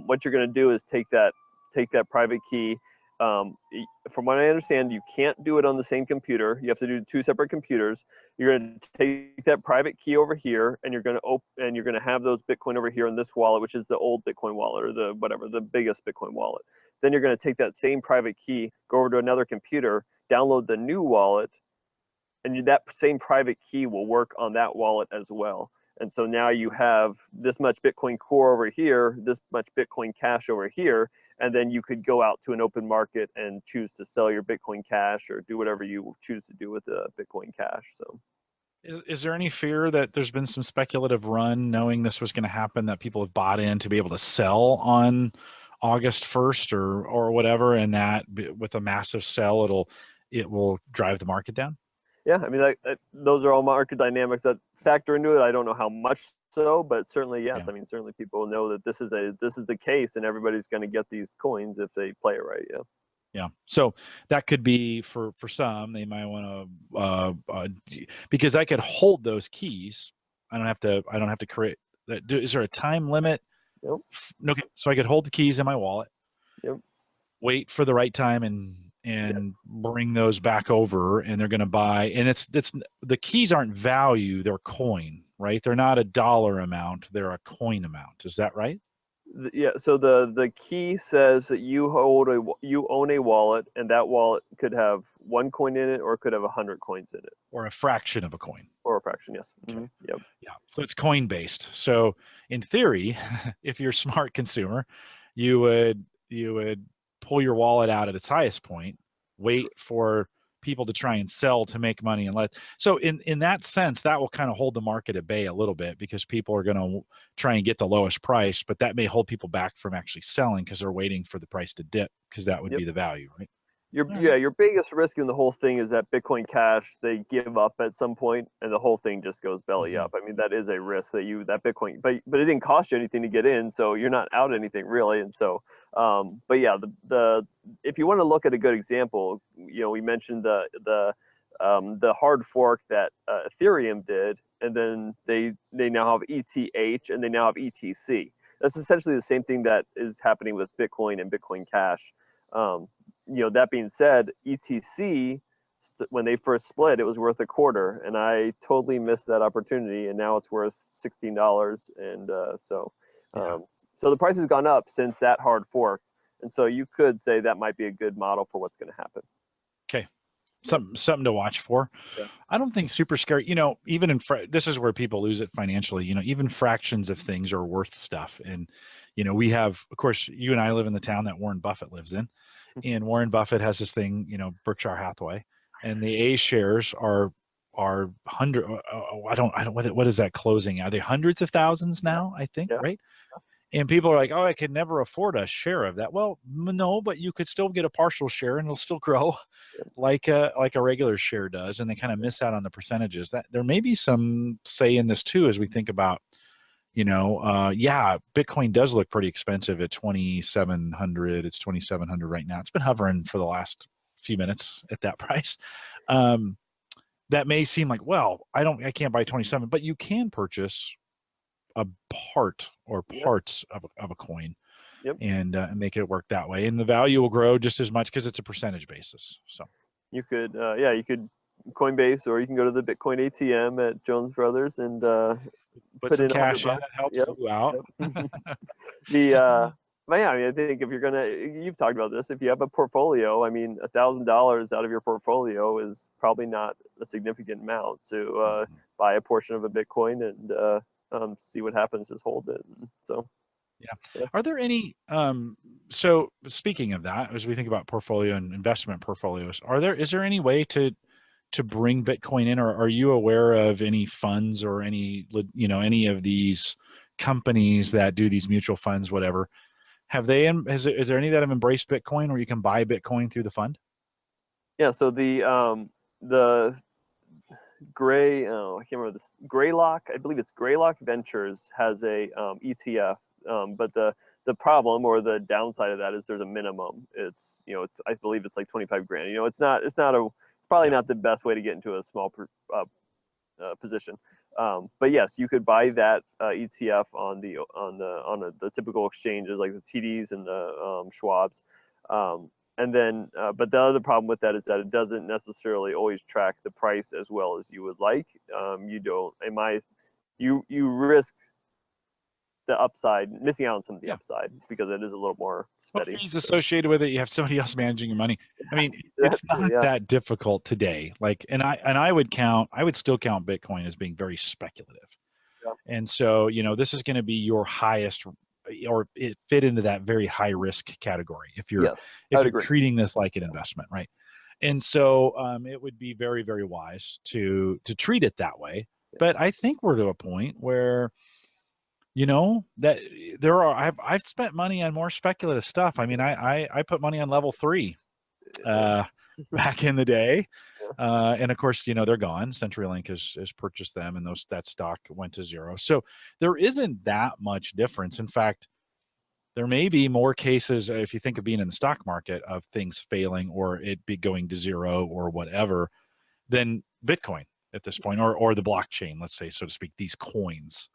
What you're going to do is take that private key. From what I understand, you can't do it on the same computer. You have to do 2 separate computers. You're going to take that private key over here, and you're going to have those Bitcoin over here in this wallet, which is the old Bitcoin wallet, or the biggest Bitcoin wallet. Then you're going to take that same private key, go over to another computer, download the new wallet, and that same private key will work on that wallet as well. And so now you have this much Bitcoin Core over here, this much Bitcoin Cash over here, and then you could go out to an open market and choose to sell your Bitcoin Cash or do whatever you choose to do with the Bitcoin Cash. So, is there any fear that there's been some speculative run, knowing this was going to happen, that people have bought in to be able to sell on August 1st or whatever, and that with a massive sell, it will drive the market down? Yeah, I mean, those are all market dynamics that factor into it. I don't know how much so, but certainly yes. Yeah. I mean, certainly people know that this is the case, and everybody's going to get these coins if they play it right. Yeah. Yeah. So that could be for some, they might want to because I could hold those keys. I don't have to create that. Is there a time limit? Yep. Okay. So I could hold the keys in my wallet. Yep. Wait for the right time and bring those back over, and they're going to buy. And it's the keys aren't value; they're coin, right? They're not a dollar amount; they're a coin amount. Is that right? Yeah. So the key says that you own a wallet, and that wallet could have 1 coin in it, or it could have 100 coins in it, or a fraction of a coin. Or a fraction, yes. Okay. Mm-hmm. Yep. Yeah. So it's coin based. So in theory, if you're a smart consumer, you would pull your wallet out at its highest point, wait for people to try and sell to make money, and so in that sense, that will kind of hold the market at bay a little bit, because people are going to try and get the lowest price, but that may hold people back from actually selling because they're waiting for the price to dip, because that would be the value, right? Your biggest risk in the whole thing is that Bitcoin Cash, they give up at some point and the whole thing just goes belly up. I mean, that is a risk that Bitcoin, but it didn't cost you anything to get in, so you're not out anything really. And so, but yeah, if you want to look at a good example, we mentioned the hard fork that Ethereum did, and then they now have ETH and they now have ETC. That's essentially the same thing that is happening with Bitcoin and Bitcoin Cash. That being said, ETC, when they first split, it was worth $0.25, and I totally missed that opportunity, and now it's worth $16. And so the price has gone up since that hard fork, and so you could say that might be a good model for what's going to happen. Okay, something to watch for. Yeah. I don't think super scary. Even this is where people lose it financially. Even fractions of things are worth stuff, and we have, of course, you and I live in the town that Warren Buffett lives in. And Warren Buffett has this thing, Berkshire Hathaway, and the A shares are hundred. What is that closing? Are they hundreds of thousands now? I think, right? And people are like, "Oh, I could never afford a share of that." Well, no, but you could still get a partial share, and it'll still grow like a regular share does. And they kind of miss out on the percentages. That there may be some say in this too, as we think about, yeah, Bitcoin does look pretty expensive at 2,700. It's 2,700 right now. It's been hovering for the last few minutes at that price. That may seem like, well, I can't buy 27, but you can purchase a part or parts of a coin and make it work that way. And the value will grow just as much because it's a percentage basis. So you could, you could Coinbase, or you can go to the Bitcoin ATM at Jones Brothers and put put some in cash in. $100. It helps Yep. you out. The but yeah, I mean, I think if you've talked about this, if you have a portfolio, I mean, $1,000 out of your portfolio is probably not a significant amount to buy a portion of a Bitcoin and see what happens. Just hold it. So, yeah. Are there any? So speaking of that, as we think about portfolio and investment portfolios, is there any way to bring Bitcoin in, or are you aware of any funds or any of these companies that do these mutual funds, whatever? Is there any that have embraced Bitcoin where you can buy Bitcoin through the fund? Yeah. So the Gray, I can't remember this. Greylock, I believe it's Greylock Ventures has a ETF, but the problem or the downside of that is there's a minimum. It's I believe it's like 25 grand. It's probably not the best way to get into a small position. But yes, you could buy that ETF on the typical exchanges like the TDs and the Schwabs. And then, but the other problem with that is that it doesn't necessarily always track the price as well as you would like. You risk the upside, missing out on some of the upside because it is a little more steady. Fees associated with it. You have somebody else managing your money. I mean, it's not that difficult today. And I would still count Bitcoin as being very speculative. Yeah. And so, this is going to be your highest, or it fit into that very high risk category if you're treating this like an investment, right? And so it would be very, very wise to treat it that way. But I think we're to a point where that I've spent money on more speculative stuff. I mean, I put money on level 3 back in the day. And of course, they're gone. CenturyLink has purchased them, and that stock went to zero. So there isn't that much difference. In fact, there may be more cases, if you think of being in the stock market, of things failing or it be going to zero or whatever, than Bitcoin at this point, or the blockchain, let's say, so to speak, these coins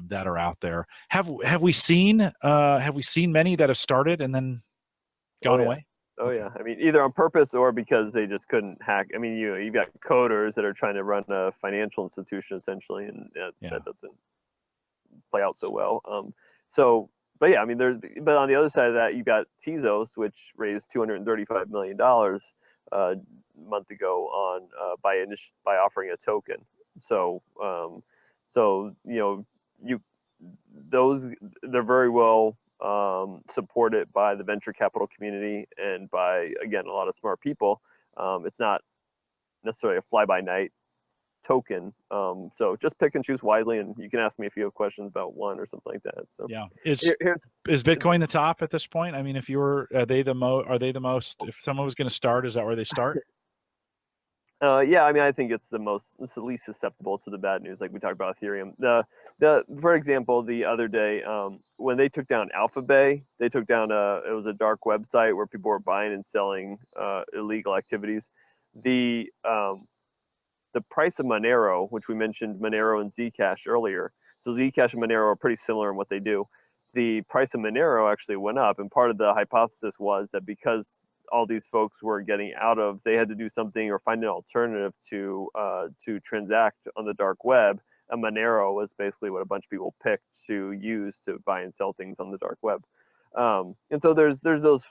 that are out there. Have we seen many that have started and then gone away? Oh yeah, I mean, either on purpose or because they just couldn't hack. I mean, you've got coders that are trying to run a financial institution essentially, and that doesn't play out so well. But yeah, I mean, but on the other side of that, you've got Tezos, which raised $235 million a month ago on by offering a token. So they're very well supported by the venture capital community and by, again, a lot of smart people. It's not necessarily a fly-by-night token. So just pick and choose wisely, and you can ask me if you have questions about one or something like that. So yeah, is Bitcoin the top at this point? I mean, if are they the most, if someone was going to start, is that where they start? Yeah, I mean, I think it's the least susceptible to the bad news, like we talked about Ethereum. For example, the other day, when they took down Alphabay, they took down it was a dark website where people were buying and selling illegal activities. The price of Monero, which we mentioned Monero and Zcash earlier. So Zcash and Monero are pretty similar in what they do. The price of Monero actually went up, and part of the hypothesis was that because all these folks were getting they had to do something or find an alternative to transact on the dark web. And Monero was basically what a bunch of people picked to use to buy and sell things on the dark web. And so there's those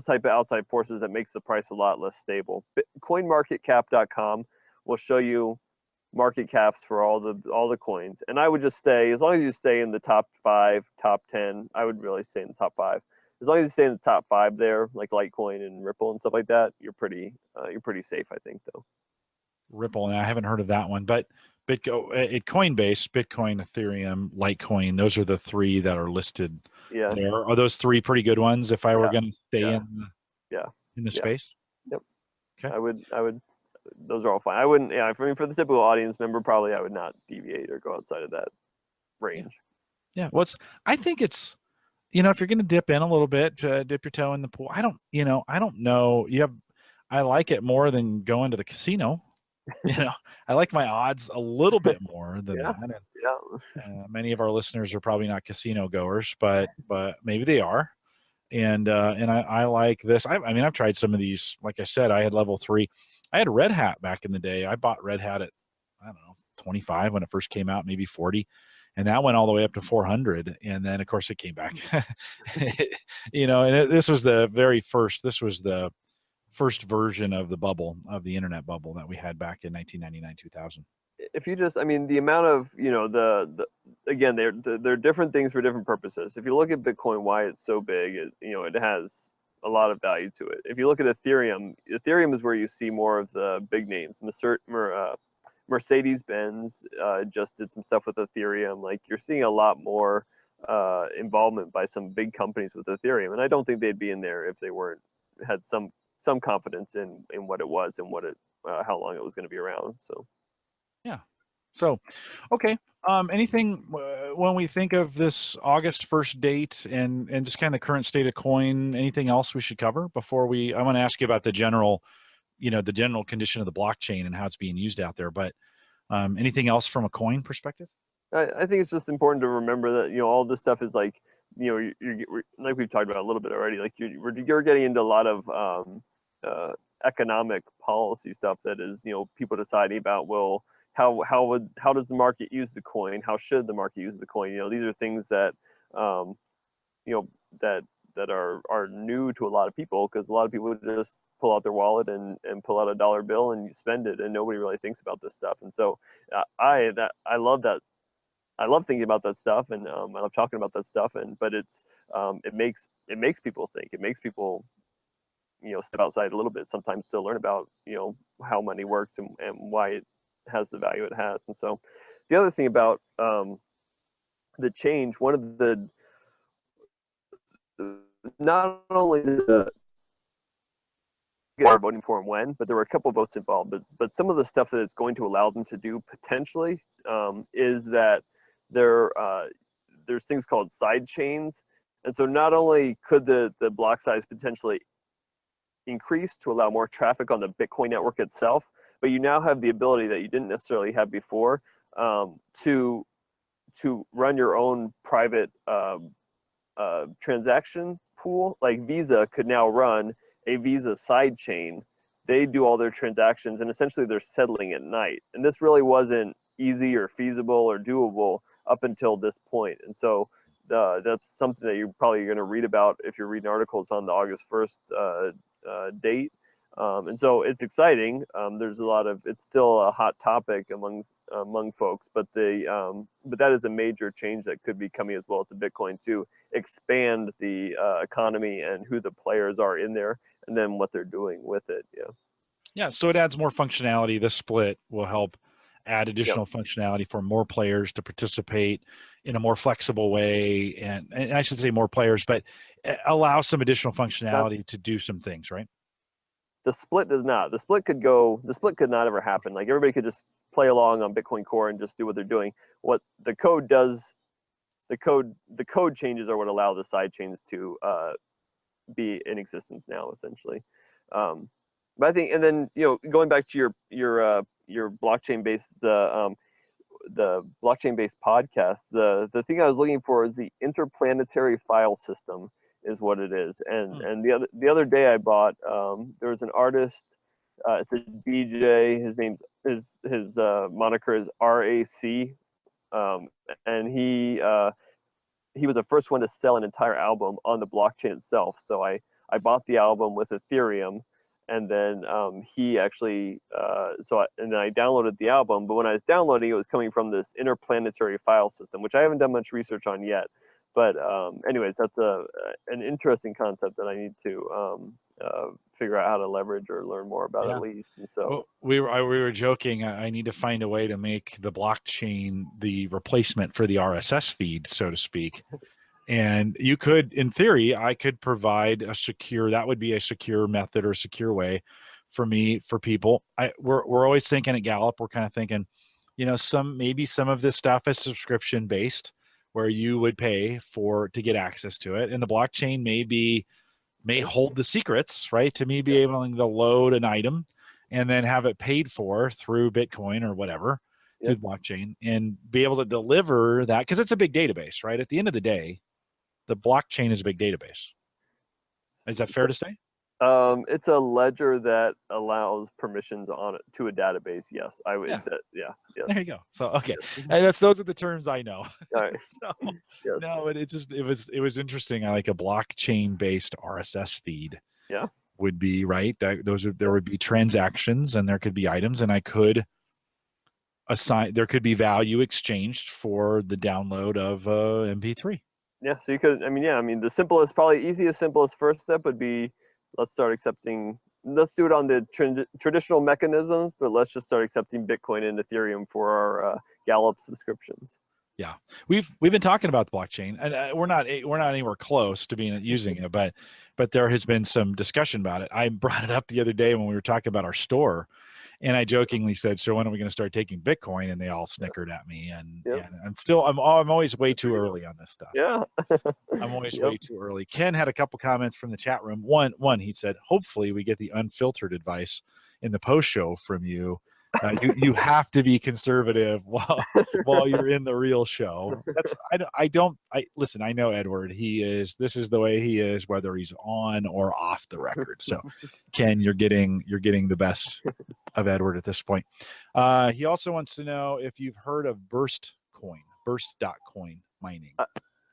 type of outside forces that makes the price a lot less stable. CoinMarketCap.com will show you market caps for all the coins, and I would just stay, as long as you stay in the top 5, top 10. I would really stay in the top 5. As long as you stay in the top 5 there, like Litecoin and Ripple and stuff like that, you're pretty safe, I think, though. Ripple, and I haven't heard of that one, but at Coinbase, Bitcoin, Ethereum, Litecoin, those are the 3 that are listed. Yeah. There. Are those 3 pretty good ones if I were going to stay in the space? Yep. Okay. I would. Those are all fine. I wouldn't. Yeah. For the typical audience member, probably I would not deviate or go outside of that. range. Yeah. I think it's, if you're going to dip in a little bit, dip your toe in the pool. I don't know. I like it more than going to the casino. I like my odds a little bit more than Yeah, that. And, yeah. many of our listeners are probably not casino goers, but maybe they are. And I like this. I mean, I've tried some of these. Like I said, I had level 3. I had a Red Hat back in the day. I bought Red Hat at, I don't know, 25 when it first came out, maybe 40. And that went all the way up to 400. And then, of course, it came back. This was the first version of the internet bubble that we had back in 1999, 2000. If you just, I mean, the amount of, again, they're different things for different purposes. If you look at Bitcoin, why it's so big, it has a lot of value to it. If you look at Ethereum is where you see more of the big names. Mercedes-Benz just did some stuff with Ethereum. Like, you're seeing a lot more involvement by some big companies with Ethereum, and I don't think they'd be in there if they had some confidence in what it was and how long it was going to be around. So. Yeah. So, okay. Anything when we think of this August 1st date and just kind of the current state of coin, anything else we should cover before I want to ask you about the general condition of the blockchain and how it's being used out there. But anything else from a coin perspective? I think it's just important to remember that, all this stuff is like, you're like we've talked about a little bit already, like you're getting into a lot of economic policy stuff that is, people deciding about, well, how does the market use the coin? How should the market use the coin? These are things that, that are new to a lot of people, because a lot of people just pull out their wallet and pull out a dollar bill and you spend it, and nobody really thinks about this stuff. And so I love that. I love thinking about that stuff, and I love talking about that stuff. But it's it makes people think. It makes people step outside a little bit sometimes to learn about how money works and why it has the value it has. And so the other thing about the change, one of the not only the are voting for and when, but there were a couple of votes involved. But some of the stuff that it's going to allow them to do potentially is that there's things called side chains. And so not only could the block size potentially increase to allow more traffic on the Bitcoin network itself, but you now have the ability that you didn't necessarily have before to run your own private transaction pool. Like Visa could now run a Visa side chain. They do all their transactions, and essentially they're settling at night. And this really wasn't easy or feasible or doable up until this point. And so that's something that you're probably going to read about if you're reading articles on the August 1st date. And so it's exciting. There's it's still a hot topic among folks, but that is a major change that could be coming as well to Bitcoin to expand the economy and who the players are in there, and then what they're doing with it. Yeah. So it adds more functionality. This split will help add additional functionality for more players to participate in a more flexible way, and I should say more players, but allow some additional functionality to do some things, right? The split does not. The split could not ever happen. Like, everybody could just play along on Bitcoin Core and just do what they're doing. What the code does, the code changes are what allow the side chains to be in existence now, essentially. But I think, and then going back to your blockchain based the blockchain based podcast, the thing I was looking for is the interplanetary file system is what it is. And the other day I bought there was an artist, it's a DJ, his name's his moniker is RAC, and he was the first one to sell an entire album on the blockchain itself. So I bought the album with Ethereum, and then he actually and then I downloaded the album. But when I was downloading, it was coming from this interplanetary file system, which I haven't done much research on yet. But anyways, that's an interesting concept that I need to figure out how to leverage or learn more about at least. And so well, we were joking. I need to find a way to make the blockchain the replacement for the RSS feed, so to speak. And you could, in theory, I could provide that would be a secure method or a secure way for people. We're always thinking at Gallup, we're kind of thinking, maybe some of this stuff is subscription based, where you would pay to get access to it, and the blockchain may hold the secrets, right? To me, be able to load an item and then have it paid for through Bitcoin or whatever through the blockchain, and be able to deliver that, because it's a big database, right? At the end of the day, the blockchain is a big database. Is that fair to say? It's a ledger that allows permissions on it to a database. Yes, I would. Yeah. Yes. There you go. So okay, and those are the terms I know. All right. So no, it was interesting. I like a blockchain based RSS feed. Yeah. Would be right. There would be transactions, and there could be items, and I could assign. There could be value exchanged for the download of MP3. Yeah. So you could. The simplest, probably easiest, simplest first step would be, let's start accepting. Let's do it on the traditional mechanisms, but let's just start accepting Bitcoin and Ethereum for our Gallup subscriptions. Yeah, we've been talking about the blockchain, and we're not anywhere close to using it, but there has been some discussion about it. I brought it up the other day when we were talking about our store, and I jokingly said, "So when are we going to start taking Bitcoin?" And they all snickered at me. And I'm always way too early on this stuff. Yeah, I'm always way too early. Ken had a couple comments from the chat room. One, he said, "Hopefully we get the unfiltered advice in the post show from you. You have to be conservative while you're in the real show." Listen, I know Edward. This is the way he is, whether he's on or off the record. So Ken, you're getting the best of Edward at this point. He also wants to know if you've heard of burst.coin mining.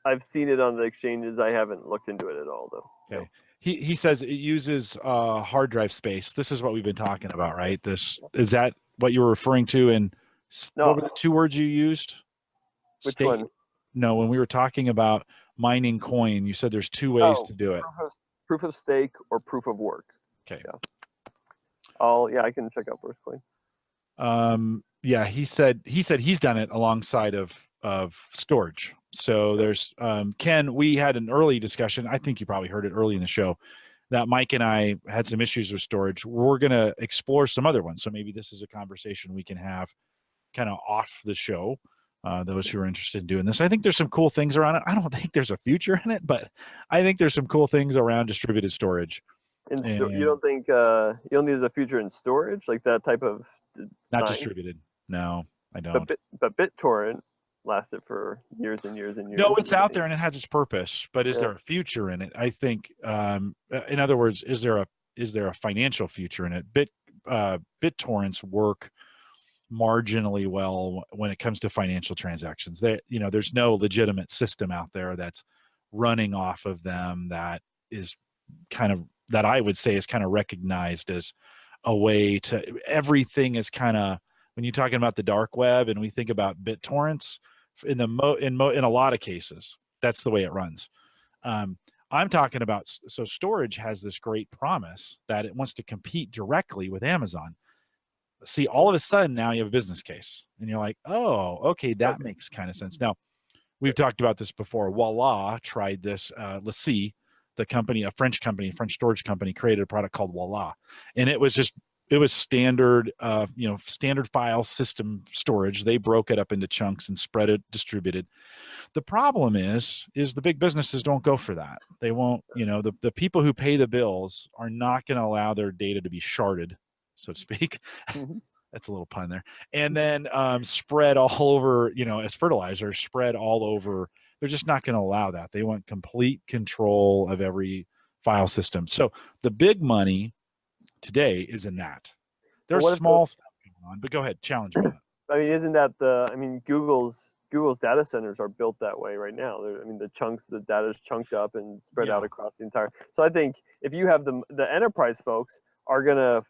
I've seen it on the exchanges. I haven't looked into it at all, though. Okay. No. He says it uses hard drive space. This is what we've been talking about, right? Is that what you were referring to? And what were the two words you used? Which one? No, when we were talking about mining coin, you said there's two ways to do it. Proof of stake or proof of work. Okay. Yeah. I can check out Burst Coin. Yeah, he said he's done it alongside of storage. So there's Ken, we had an early discussion. I think you probably heard it early in the show that Mike and I had some issues with storage. We're going to explore some other ones. So maybe this is a conversation we can have kind of off the show. Those who are interested in doing this. I think there's some cool things around it. I don't think there's a future in it, but I think there's some cool things around distributed storage. You don't think there's a future in storage, like that type of design? Not distributed. No, I don't. But BitTorrent lasted for years and years and years. No, it's out there and it has its purpose, but is there a future in it? I think, in other words, is there a financial future in it? BitTorrents work marginally well when it comes to financial transactions. There's no legitimate system out there that's running off of them that I would say is kind of recognized as a way to, everything is kind of, when you're talking about the dark web and we think about BitTorrents, in a lot of cases, that's the way it runs. I'm talking about, so storage has this great promise that it wants to compete directly with Amazon. See, all of a sudden now you have a business case and you're like, oh, okay, that makes kind of sense. Now, we've talked about this before. Voila tried this. Lassie, the company, a French storage company, created a product called Voila, and it was standard, standard file system storage. They broke it up into chunks and spread it, distributed. The problem is the big businesses don't go for that. They won't, the people who pay the bills are not going to allow their data to be sharded, so to speak. Mm-hmm. That's a little pun there. And then spread all over, as fertilizer, spread all over. They're just not going to allow that. They want complete control of every file system. So the big money today is in that. There's small stuff going on, but go ahead, challenge me. Isn't that Google's data centers are built that way right now? The data is chunked up and spread out across the entire. So I think if you have the enterprise folks are gonna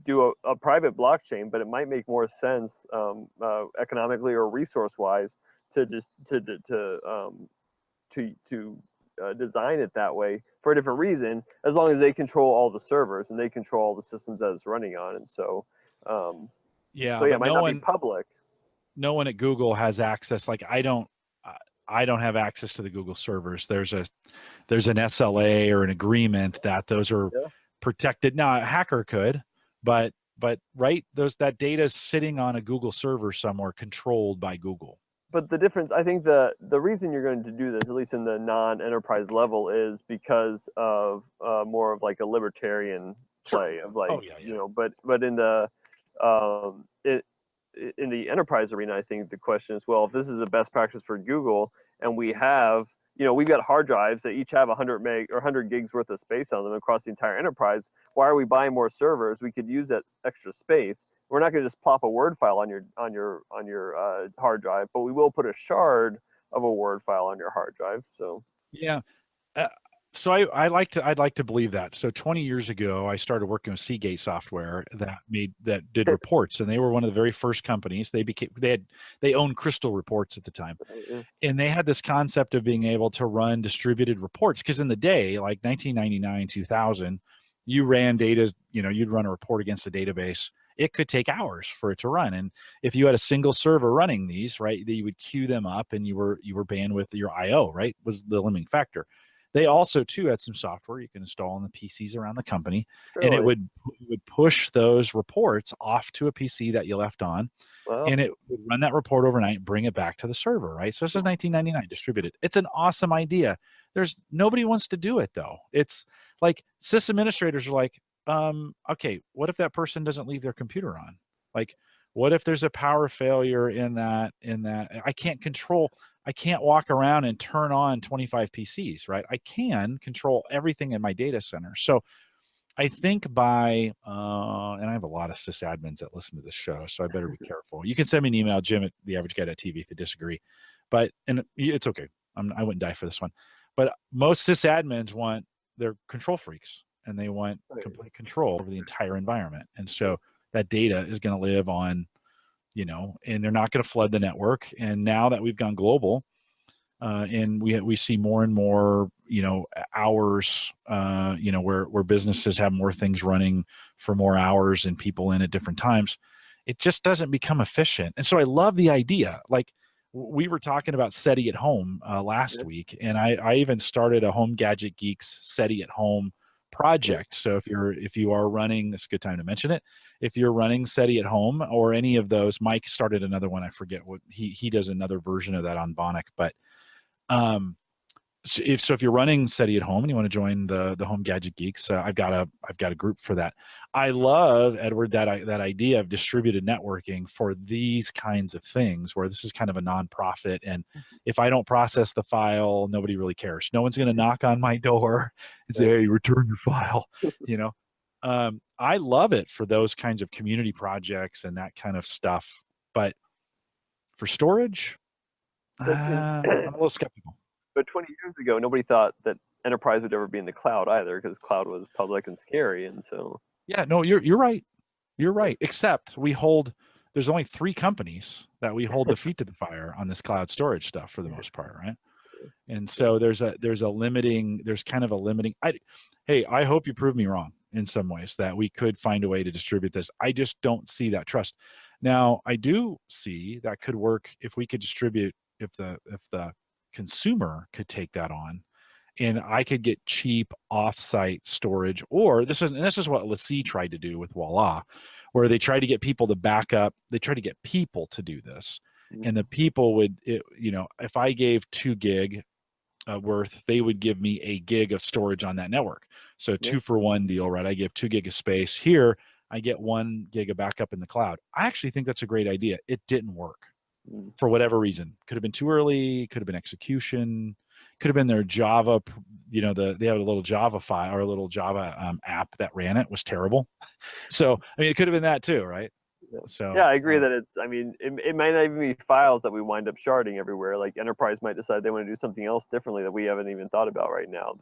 do a private blockchain, but it might make more sense economically or resource wise to design it that way for a different reason, as long as they control all the servers and they control all the systems that it's running on. And so it might not be public. No one at Google has access. Like I don't have access to the Google servers. There's an SLA or an agreement that those are protected. Now a hacker could, but but that data is sitting on a Google server somewhere controlled by Google. But the difference, I think the reason you're going to do this, at least in the non-enterprise level, is because of more of like a libertarian play of like, but in the in the enterprise arena, I think the question is, well, if this is a best practice for Google, and we have, we've got hard drives that each have 100 meg or 100 gigs worth of space on them across the entire enterprise. Why are we buying more servers? We could use that extra space. We're not going to just plop a Word file on your hard drive, but we will put a shard of a Word file on your hard drive. So yeah. So I'd like to believe that. So 20 years ago, I started working with Seagate Software that did reports, and they were one of the very first companies. They owned Crystal Reports at the time, and they had this concept of being able to run distributed reports. Because in the day, like 1999, 2000, you ran data. You'd run a report against a database. It could take hours for it to run, and if you had a single server running these, right, you would queue them up, and you were bandwidth, your I/O, right, was the limiting factor. They also, too, had some software you can install on the PCs around the company, and it would push those reports off to a PC that you left on, and it would run that report overnight and bring it back to the server, right? So this is 1999, distributed. It's an awesome idea. Nobody wants to do it, though. It's like sys administrators are like, okay, what if that person doesn't leave their computer on? Like, what if there's a power failure in that I can't walk around and turn on 25 PCs, right? I can control everything in my data center. So I think and I have a lot of sysadmins that listen to this show, so I better be careful. You can send me an email, jim@theaverageguy.tv, if you disagree. And it's okay. I wouldn't die for this one. But most sysadmins they're control freaks, and they want complete control over the entire environment. And so that data is going to live on, and they're not going to flood the network. And now that we've gone global, and we see more and more, hours, where businesses have more things running for more hours and people in at different times, it just doesn't become efficient. And so I love the idea. Like we were talking about SETI at home last week, and I even started a Home Gadget Geeks SETI at home project. So if you are running, it's a good time to mention it. If you're running SETI at home or any of those, Mike started another one. I forget what he does, another version of that on Bionic. But if you're running SETI at home and you want to join the Home Gadget Geeks, I've got a group for that. I love, Edward, that idea of distributed networking for these kinds of things, where this is kind of a nonprofit, and if I don't process the file, nobody really cares. No one's going to knock on my door and say, "Hey, return your file." I love it for those kinds of community projects and that kind of stuff. But for storage, I'm a little skeptical. But 20 years ago, nobody thought that enterprise would ever be in the cloud either, because cloud was public and scary. And so, yeah, no, you're right. You're right. Except there's only 3 companies that we hold the feet to the fire on this cloud storage stuff for the most part, right? And so there's kind of a limiting. I hope you prove me wrong in some ways, that we could find a way to distribute this. I just don't see that trust. Now, I do see that could work if we could distribute, if the consumer could take that on, and I could get cheap offsite storage. Or this is what LaCie tried to do with Voila, where they tried to get people to back up. They tried to get people to do this, and the people would, if I gave 2 gig worth, they would give me a gig of storage on that network. So 2 for 1 deal, right? I give 2 gig of space here. I get 1 gig of backup in the cloud. I actually think that's a great idea. It didn't work. For whatever reason. Could have been too early, could have been execution, could have been their Java, they have a little Java file or a little Java app that ran it, was terrible. So, I mean, it could have been that too, right? So yeah, I agree that it might not even be files that we wind up sharding everywhere. Like enterprise might decide they want to do something else differently that we haven't even thought about right now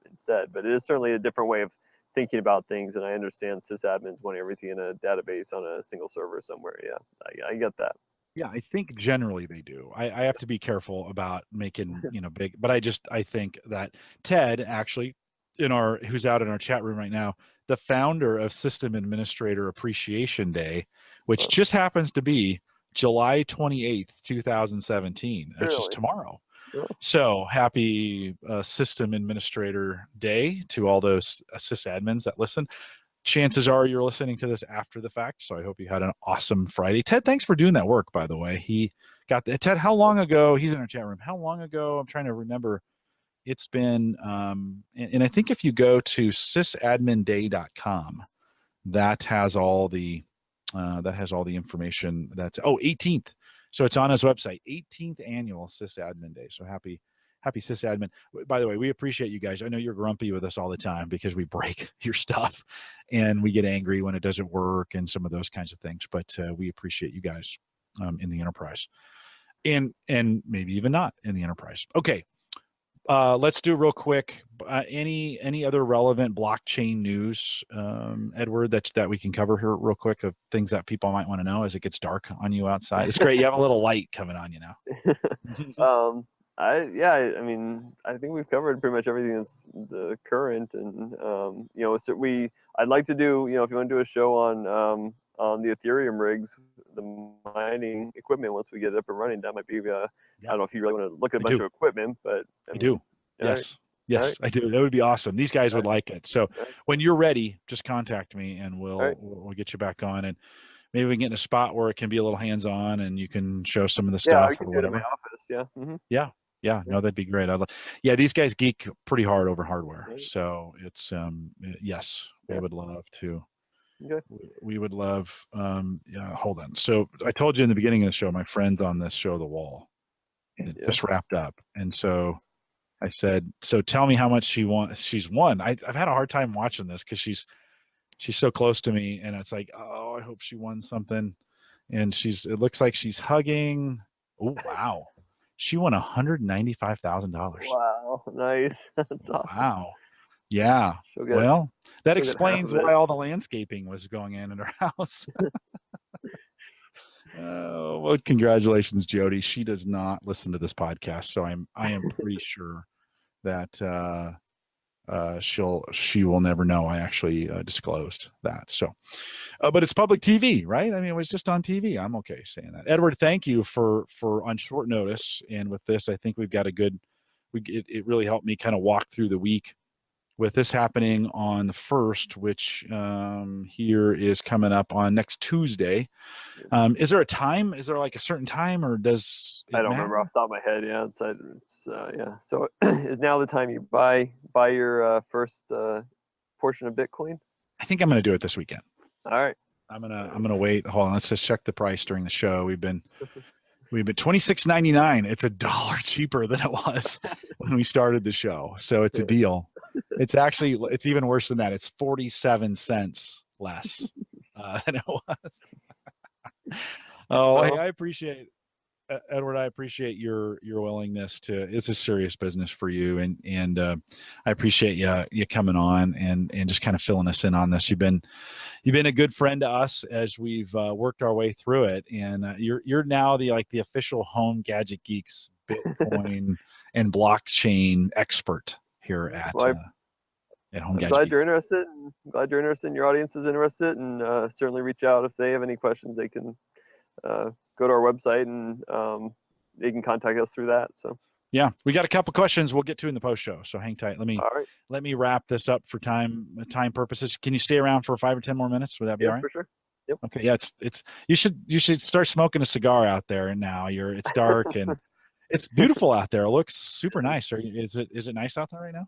instead. But it is certainly a different way of thinking about things. And I understand sysadmins wanting everything in a database on a single server somewhere. Yeah, I get that. Yeah, I think generally they do. I have to be careful about making, big, but I think that Ted, actually, who's out in our chat room right now, the founder of System Administrator Appreciation Day, which just happens to be July 28th, 2017, which is tomorrow. So happy System Administrator Day to all those sysadmins that listen. chances are you're listening to this after the fact. So I hope you had an awesome Friday. Ted, thanks for doing that work, by the way. He got the Ted, how long ago? He's in our chat room. How long ago? I'm trying to remember. It's been, and I think if you go to sysadminday.com, that has all the information. That's 18th. So it's on his website, 18th annual Sysadmin Day. So happy Sysadmin. By the way, we appreciate you guys. I know you're grumpy with us all the time because we break your stuff and we get angry when it doesn't work and some of those kinds of things. But we appreciate you guys in the enterprise, and maybe even not in the enterprise. Okay, let's do real quick. Any other relevant blockchain news, Edward, that we can cover here real quick of things that people might want to know as it gets dark on you outside? It's great. You have a little light coming on you now. I mean, I think we've covered pretty much everything that's the current, and so I'd like to do, if you want to do a show on the Ethereum rigs, the mining equipment, once we get it up and running, that might be. I don't know if you really want to look at a bunch of equipment, but I do. Yes. Right. Yes, right. I do. That would be awesome. These guys would like it. So when you're ready, just contact me and we'll get you back on, and maybe we can get in a spot where it can be a little hands-on and you can show some of the stuff or whatever. In my office. Yeah. Mm-hmm. Yeah. No, that'd be great. These guys geek pretty hard over hardware. Right. So it's, yes, we would love to. Okay. We would love, hold on. So I told you in the beginning of the show, my friend's on this show, The Wall, and it just wrapped up. And so I said, so tell me how much she's won. I've had a hard time watching this because she's so close to me, and it's like, oh, I hope she won something. And it looks like she's hugging. Oh, wow. She won $195,000. Wow, nice. That's awesome. Wow. Yeah. Well, that explains why all the landscaping was going in her house. Well, congratulations, Jody. She does not listen to this podcast, so I am pretty sure that she will never know I actually disclosed that. So, but it's public TV, right? I mean, it was just on TV. I'm okay saying that. Edward, thank you for on short notice. And with this, I think we've got it really helped me kind of walk through the week with this happening on the 1st, which here is coming up on next Tuesday. Is there a time? Is there like a certain time, or does it I don't remember off the top of my head. Yeah, yeah. So is now the time you buy your first portion of Bitcoin? I think I'm going to do it this weekend. All right. I'm gonna wait. Hold on. Let's just check the price during the show. We've been $26.99. It's $1 cheaper than it was when we started the show. So it's a deal. It's even worse than that. It's 47 cents less than it was. Hey, I appreciate Edward. I appreciate your willingness to. It's a serious business for you, and I appreciate you coming on and just kind of filling us in on this. You've been a good friend to us as we've worked our way through it, and you're now the official Home Gadget Geeks Bitcoin and blockchain expert here at Home Gadget Geeks. Glad you're interested. Your audience is interested, and certainly reach out if they have any questions. They can go to our website and they can contact us through that. So yeah, we got a couple questions we'll get to in the post show. So hang tight. Let me wrap this up for time purposes. Can you stay around for 5 or 10 more minutes? Would that be all right? For sure. Yep. Okay. Yeah, it's you should start smoking a cigar out there now. It's dark and it's beautiful out there. It looks super nice. Is it nice out there right now?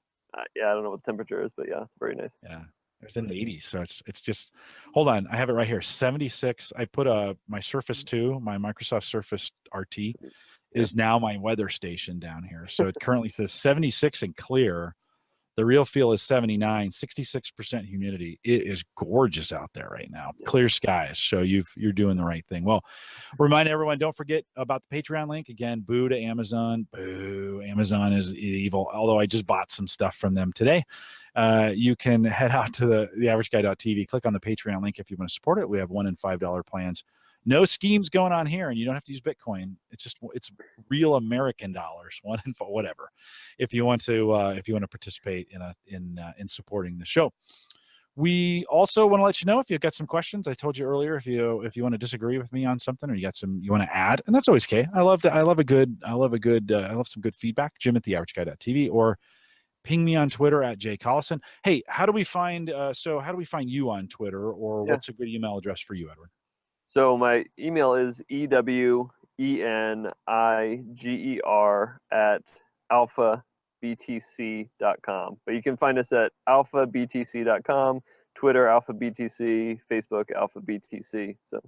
Yeah, I don't know what the temperature is, but yeah, it's very nice. Yeah. It's in the 80s, so it's just. Hold on, I have it right here. 76. I put my Surface 2, my Microsoft Surface RT, is now my weather station down here. So it currently says 76 and clear. The real feel is 79, 66% humidity. It is gorgeous out there right now. Clear skies. So you're doing the right thing. Well, remind everyone, don't forget about the Patreon link. Again, boo to Amazon. Boo. Amazon is evil. Although I just bought some stuff from them today. You can head out to the averageguy.tv, click on the Patreon link if you want to support it. We have $1 and $5 plans. No schemes going on here, and you don't have to use Bitcoin. It's real American dollars, $1 and $5, whatever. If you want to participate in supporting the show. We also want to let you know if you've got some questions. I told you earlier, if you want to disagree with me on something, or you want to add, and that's always okay. I love some good feedback. Jim at theaverageguy.tv or Ping me on Twitter at jcollison. Hey, how do we find you on Twitter, or Yeah. what's a good email address for you, Edward? So my email is eweniger@alphabtc.com. But you can find us at alphabtc.com, Twitter alphabtc, Facebook alphabtc. So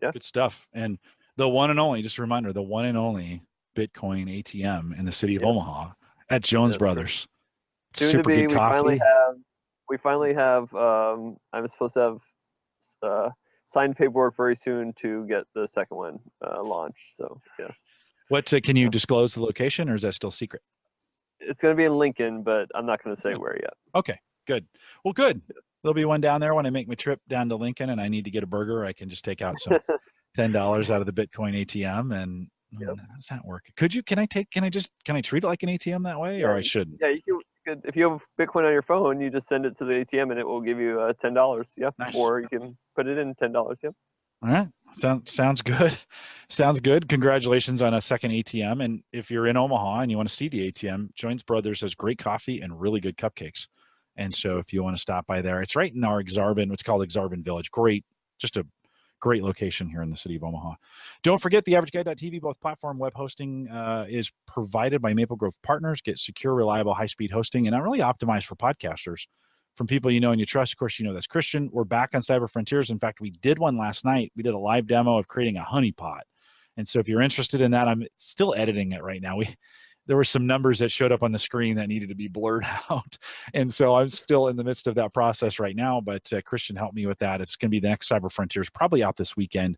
yeah. Good stuff. And the one and only, just a reminder, the one and only Bitcoin ATM in the city of Yes, Omaha at Jones that's right. Brothers. Soon Super to be. good coffee. We finally have. I'm supposed to have signed paperwork very soon to get the second one launched. So yes. What can you disclose the location, or is that still secret? It's going to be in Lincoln, but I'm not going to say where yet. Okay, good. Well, good. There'll be one down there when I make my trip down to Lincoln and I need to get a burger. I can just take out some $10 out of the Bitcoin ATM. And Yep. how does that work? Can I treat it like an ATM that way, or I shouldn't? Yeah, you could. If you have Bitcoin on your phone, you just send it to the ATM and it will give you $10. Yeah, Nice. or you can put it in $10. Yep. All right. Sounds good. Sounds good. Congratulations on a second ATM. And if you're in Omaha and you want to see the ATM, Jones Brothers has great coffee and really good cupcakes. And so if you want to stop by there, it's right in our what's called Exarban Village. Just a great location here in the city of Omaha. Don't forget theaverageguy.tv, both platform web hosting is provided by Maple Grove Partners. Get secure, reliable, high-speed hosting, and really optimized for podcasters from people you know and you trust. Of course, you know that's Christian. We're back on Cyber Frontiers. In fact, we did one last night. We did a live demo of creating a honeypot. And so if you're interested in that, I'm still editing it right now. There were some numbers that showed up on the screen that needed to be blurred out. And so I'm still in the midst of that process right now, but Christian helped me with that. It's going to be the next Cyber Frontiers, probably out this weekend.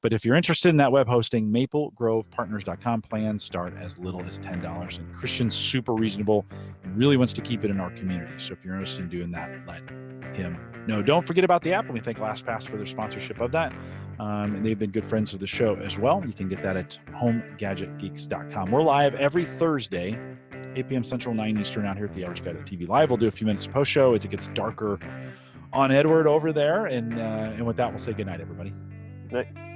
But if you're interested in that web hosting, maplegrovepartners.com. Plans start as little as $10. And Christian's super reasonable and really wants to keep it in our community. So if you're interested in doing that, let him know. Don't forget about the app. And we thank LastPass for their sponsorship of that. And they've been good friends of the show as well. You can get that at homegadgetgeeks.com. We're live every Thursday, 8 p.m. Central, 9 Eastern, out here at the AverageGuy.tv Live. We'll do a few minutes of post-show as it gets darker on Edward over there. And with that, we'll say goodnight, everybody. Good night.